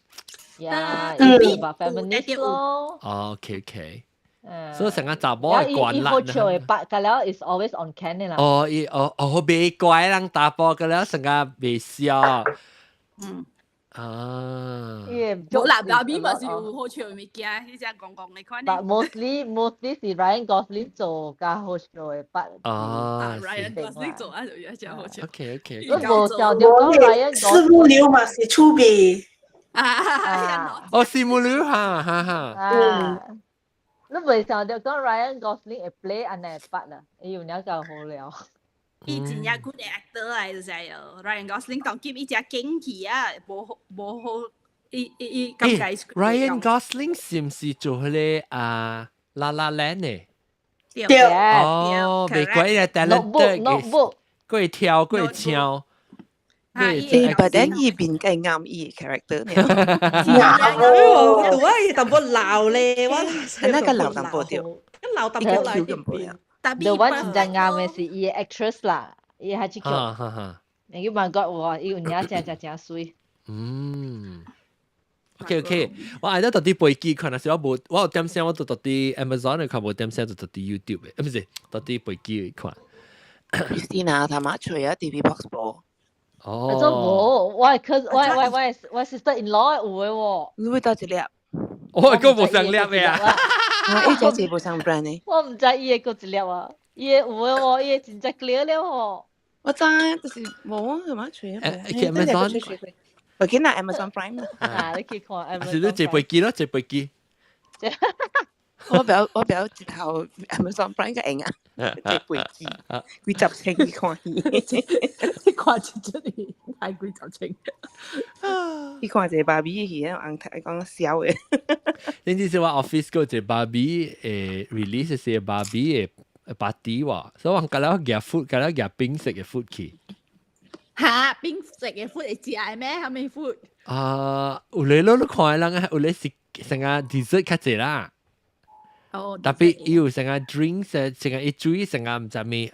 about feminist 咯。哦 ，OK， 所以成個查某係慣啦。好笑嘅八個了 is always on can 嘅啦。哦，未怪人打波嘅了，成個未笑。冇啦，Barbie 咪是有好笑嘅物件，你只講你看呢。But mostly 是 Ryan Gosling 做加好笑嘅八。Ryan Gosling 做啊，就一隻好笑。OK。我冇笑到講 Ryan Gosling。四目流嘛是出名。哦，羨慕了哈。你未想到講 Ryan Gosling 會 play 安尼八啦，要你就好了。伊真係 good actor 嚟，就係哦。Ryan Gosling 當劍伊隻驚奇啊，冇好，伊咁解。Ryan Gosling 是唔是做佢哋La La Land 呢？對。哦，未怪你 talented 嘅，佢會跳，佢會唱。But then 伊邊計啱伊 character 呢？我讀啊，伊淡薄老咧，我那個老淡薄掉，老淡薄來邊。The one 真正啱嘅是伊 actress 啦，伊係只叫。你問講哇，伊有影正水。OK， 我嗌得特啲背機看啊，是我冇，我有點聲，我都特啲 Amazon 嚟看，冇點聲就特啲 YouTube 嘅，唔是特啲背機看。Christina 他媽吹啊 TV Box 播。我做冇，我 sister-in-law 有嘅喎。你會多一粒？我個冇上粒嘅啊！伊隻字冇上 brand 呢？我唔知伊個一粒啊，伊有嘅喎，伊真正 clear 了喎。我知，就是冇啊，他媽吹啊。Amazon，我見到 Amazon Prime 啊，你去看 Amazon。是你借背機咯，借背機。我表直頭 Amazon Prime 嘅影啊，借背機，幾十千看伊，你看出嚟係幾十千。你看隻芭比戲啊，講笑嘅。你知唔知我 office 嗰隻芭比release 嘅芭比嘅 party 喎，所以我隔咗夾 food， 隔咗夾冰食嘅 food 去。嚇，冰食嘅 food 係食咩？係咪 food？有你攞都看人啊，有你食成個 dessert 較濟啦。特別要成個 drinks， 成個一杯成個唔知咩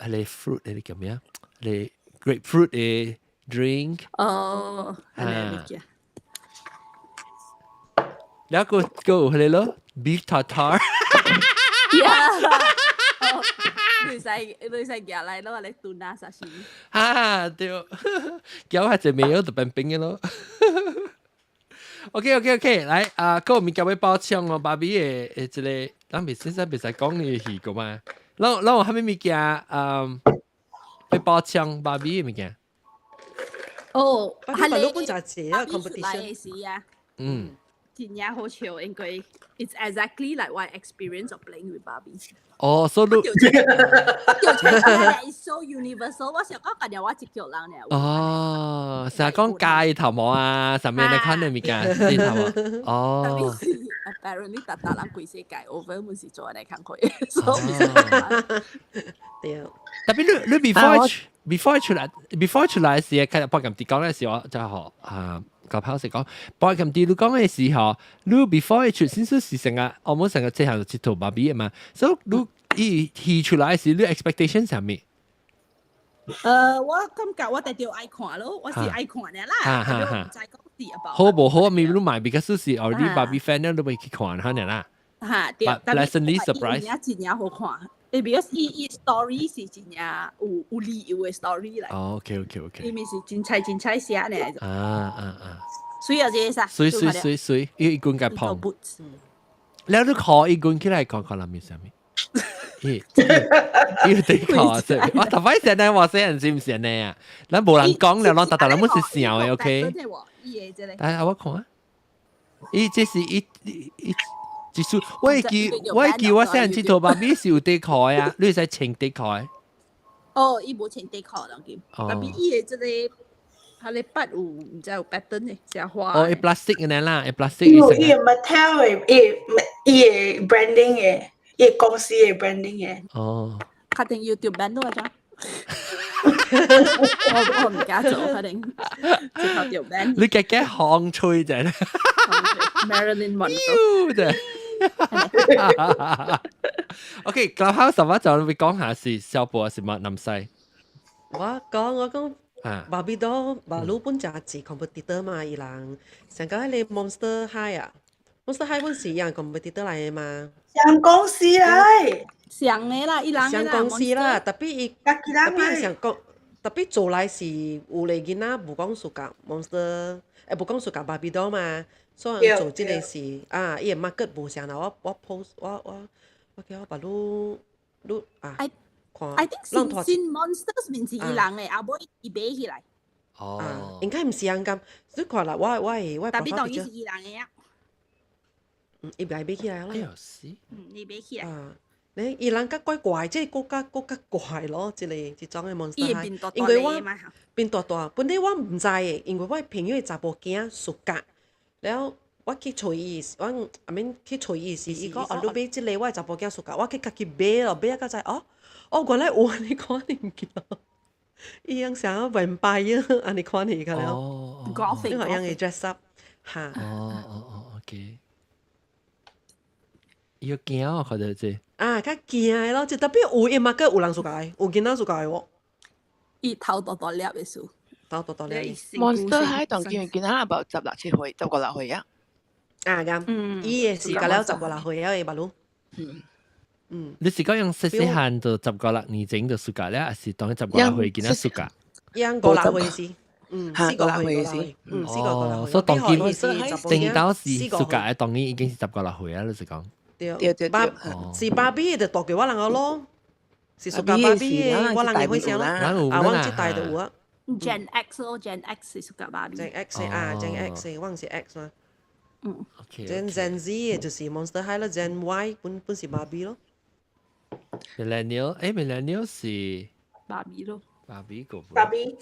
你 fruit 你叫咩啊？你 grapefruit 嘅 drink。哦，係咪嘅？แล้วก็อะไร咯 beef tartar 女仔夾嚟咯，你燉下沙士。對，叫下隻味都冰冰嘅咯。OK， 嚟嗰個面叫咩包槍咯，芭比嘅即係，咱未先別使講你戲個嘛。嗱我係咪物件被包槍芭比嘅物件？哦，係你本雜誌啊 competition 啊。真係好笑，應該 it's exactly like my experience of playing with Barbie。哦，所以係 so universal。我想講今日我一腳人嚟。哦，成日講街頭毛啊，上面你看你物件街頭毛。哦。Apparently 特人全世界 over 每時做嚟看佢。對。特別你 before 出來時，其實不咁啲講嘅時候就學個朋友講，不過咁啲你講嘅時候，你 before 出先是成個，我冇成個即係一套芭比嘅嘛，所以你戲出來時，你 expectation 係咩？我感覺我哋就愛看咯，我是愛看嘅啦，唔再講啲啊。好唔好？咪你買 because 是 already Barbie fan，你都會去看下啦。嚇，對，但係 pleasantly surprise，真係好看。because 伊 story 是真係有理由嘅 story 嚟。哦 ，OK， 伊咪是真彩寫嚟。水啊，這啥？水，伊罐嘅泡。แล้ว你考伊滚起来看看人面啥物？伊得考啫，我頭擺成日話死人是唔是呢啊？咱無人講了，咱大人冇是笑嘅，OK？但係我看啊，伊這是一數，我記我細人佚佗吧，咪是有得考啊，你使穿得考嘅。哦，伊無穿得考當叫，特別伊嘅即個。佢哋筆有唔知有 pattern 嘅，成花。哦，係 plastic 嘅呢啦，係 plastic。伊係 metal 嘅，伊係 branding 嘅，伊係公司嘅 branding 嘅。哦。確定 YouTube band 嗰張？我唔記得咗，確定直頭條 band。你嘅行吹啫。Marilyn Monroe 啫。OK， 咁好，什麼就你講下是小波是乜南西？我講。Barbie doll baru pun jadi kompetitor mah hilang. Sangka le Monster High 啊 ，Monster High pun 是yang kompetitor 嚟嘅嘛。上公司嚟，上嘅啦，伊人上公司啦，特別伊上公，特別做來是有嚟囡仔唔講暑假 Monster， 唔講暑假 Barbie doll 嘛，所以做即個是啊，伊個 market 唔上啦，我 post 我叫我把路啊。I think 新 Monsters 面是伊人嘅，後尾伊買起來。哦，應該唔是咁咁，所以看啦，我。特別當伊是伊人嘅呀。伊買起來咯。伊買起來。你伊人較怪，即係更加怪咯，即種嘅 monster。伊變大嘅嘛。變大，本來我唔知嘅，因為我朋友嘅查甫囝暑假，然後我去找伊，去找伊時，伊講你買即個我查甫囝暑假，我去家己買咯，買啊個知哦。哦，原來有安尼看你見，伊樣想要 vampire 安尼看你個了，你好樣嘅 dress up 嚇。OK。要驚啊！佢哋即啊，較驚咯，就特別有伊嘛個有人暑假，有囡仔暑假喎。伊頭大粒嘅數，頭大粒。Monster High 當見囡仔about 16歲，10個歲啊。啊咁，伊嘅是個了10個歲啊，伊把路。你是講用細細漢就10個年整就暑假咧，還是當10個歲囡仔暑假？用5歲時，4個歲時，4個歲。所以當見正到是暑假嘅，當然已經是10個歲啊！你是講。對，是芭比就大嘅我人個咯，是暑假芭比嘅我人嘅會上咯，啊，我即大就有啊。Gen X 咯 ，Gen X 是暑假芭比。Gen X 啊 ，Gen X， 我是 X 嘛。Gen Z 就是 Monster High 啦 ，Gen Y 本是芭比咯。Millennial 是芭比咯，芭比個。tapi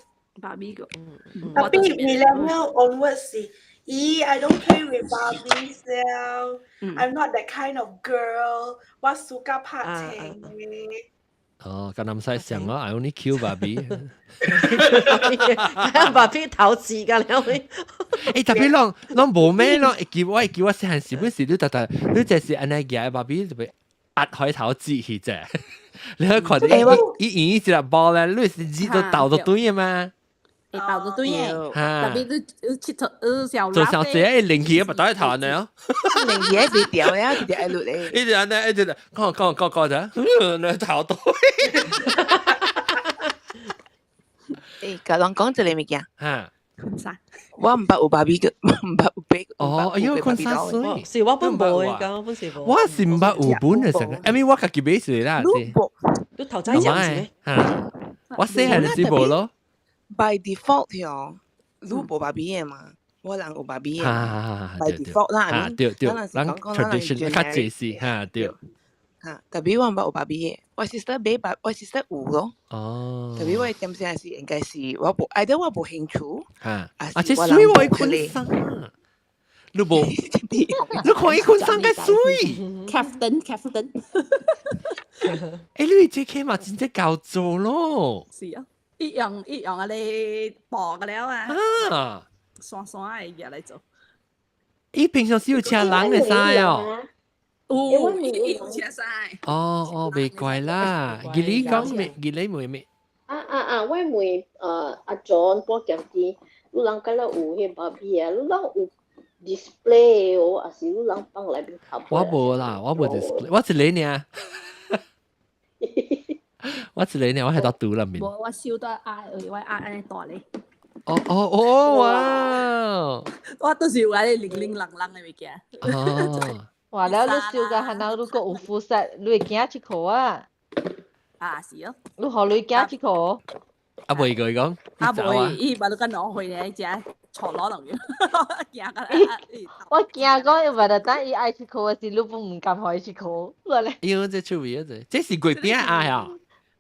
millennial onwards 是I don't play with Barbies now. I'm not that kind of girl. 我 suka 拍情嘅。哦，咁南西上啊 ，I only kill Barbie。Barbie 頭字㗎，你會？特別啷冇咩啷？叫我細漢時本時都你就是安尼嘅 Barbie 就被壓開頭字去啫。你可以看到伊一隻包咧，你是指到倒到堆嘅嘛？倒到堆嘅，特別都切頭小做小姐零起咪倒喺頭呢？零起喺邊條呀？條喺度咧。一直安尼，一直講啫，你頭堆。誒，甲人講一個物件。嚇。昆山。我唔捌有芭比嘅，唔捌有芭。哦，因為昆山水。是我本冇嘅，講本是冇。我是唔捌有本嘅成，因為我家己買水啦。都頭仔講咩？嚇，我細漢時冇咯。By default 喎，你冇芭比嘅嘛？我人有芭比嘅。By default 啦，對，咱 tradition 較正式嚇對。嚇，特別我唔捌有芭比嘅，我 sister 買我 sister 有咯。哦。特別我點先係應該是我冇，either 我冇興趣。嚇，而且水我係昆山。你冇？你看伊昆山嘅水。Captain。你 JK 嘛真正夠做咯。是啊。一樣啊！你薄嘅了啊！酸嘅嘢嚟做。伊平常時有請人嘅曬哦。有請曬。哦，未怪啦。佢你講咩？佢你妹咩？我妹阿 John 波鏡啲，你人家有迄芭比啊，你人有 display 哦，還是你人放嚟邊頭？我冇啦，我冇 display， 我一個呢。我一個呢，我喺度讀啦面。我燒得我安尼大咧。哇！我都是有啲零零冷冷嘅物件。話了，你笑個係嗱，如果有輻射，你會驚出口啊？啊是哦，你學你驚出口？啊袂佢講，啊袂，伊把你個攞去咧，只坐攞落去，驚個我驚講，因為等伊愛出口嘅時，你不唔敢開出口，我咧。哎呦，這趣味啊！這是鬼邊啊呀！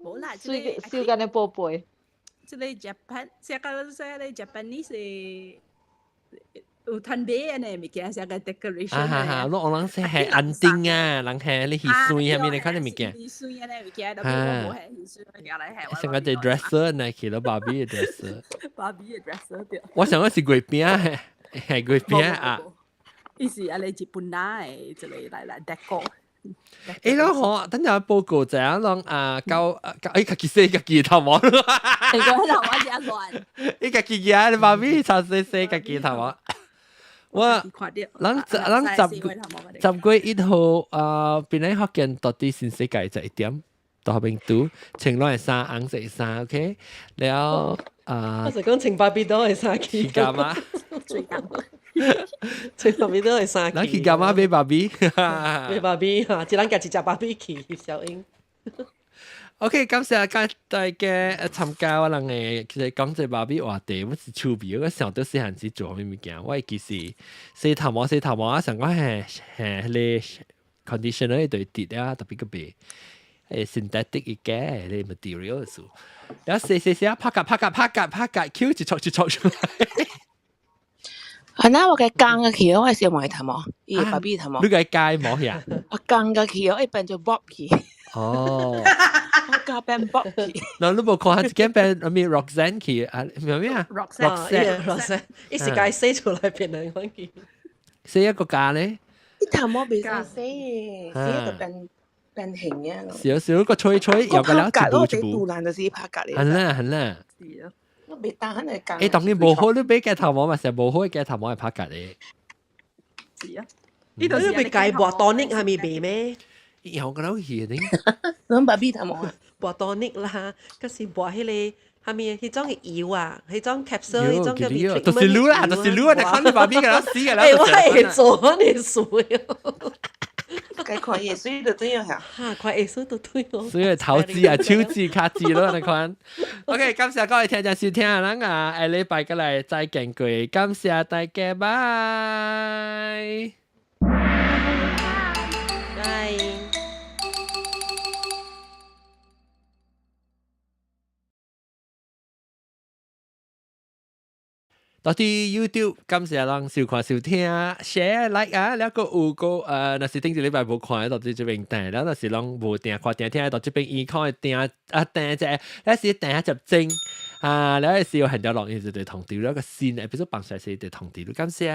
冇啦，笑緊嘅寶貝。即係 Japan，成個成個 Japanese 係有攤餅嘅物件，成個 decoration 啊，攞我諗是係安定啊，人係你稀碎下面你看到物件。稀碎嘅物件，特別我冇係稀碎嘅嚟係。成個隻 dresser 呢，其實芭比嘅 dresser。芭比嘅 dresser 對。我想嗰是鬼邊係鬼邊啊。伊是啊，你日本拿嘅，即係嚟 decor。誒咯，我等陣報告就係講啊，家己洗家己頭毛。你講頭毛真亂。你家己呀，你芭比擦洗家己頭毛。我10月1號本來學見到啲新世界就1點，到後邊讀情侶係3，紅色係3 ，OK， 了我就講情芭比都係3期㗎嘛，情芭比都係3期，嗱期㗎嘛俾芭比，俾芭比嚇，只能夾一隻芭比期小英。OK， 感謝大家參加我哋嘅其實講這芭比話題，我是趣味，我想到細漢時做咩物件，我其實洗頭毛啊，上講係你 conditioner 一對啲啊，特別個別synthetic 嘅你 material 數，然後洗拍格 Q 就戳出來。係啦，我嘅更嘅期我係小毛頭毛，伊芭比頭毛。你嘅街毛呀？我更嘅期我係變做 Bob 期。哦。我加變 Bob 期。嗱，你冇看下自己變咩 Roxanne 期啊？咩啊 ？Roxanne，一時間洗出來變兩款期。洗一個價咧？啲頭毛未使洗嘅，洗就變形嘅。少個吹，有個了一步。杜蘭就是拍格嚟。係啦。我未打喺你更。誒，當你冇好，你俾嘅頭毛咪成日冇好嘅頭毛係拍格嚟。係啊。呢度咪介薄當呢係咪鼻咩？有個撈嘢啲，諗芭比頭毛啊，薄當呢啦，嗰時薄起嚟，係咪佢裝嘅藥啊？佢裝 capsule，佢裝嘅 vitamin。就是擼啦，你看你芭比嘅啦，死嘅啦。誒，我係做你水。計看嘢水就對啊，嚇，看嘢水就對咯。所以投資啊，超字卡字咯，你看。OK， 感謝各位聽眾收聽啊，咱啊下禮拜過來再見過，感謝大家，拜。到啲 YouTube 感謝人收看收聽 share like 啊，แล้วก็有個若是頂一禮拜無看到這邊訂，แล้ว若是攏無訂看訂聽到這邊依靠訂訂แล้ว是訂集證啊，แล้ว是有很多人一直對通知，แล้ว個新 episode 放出來是對通知，感謝。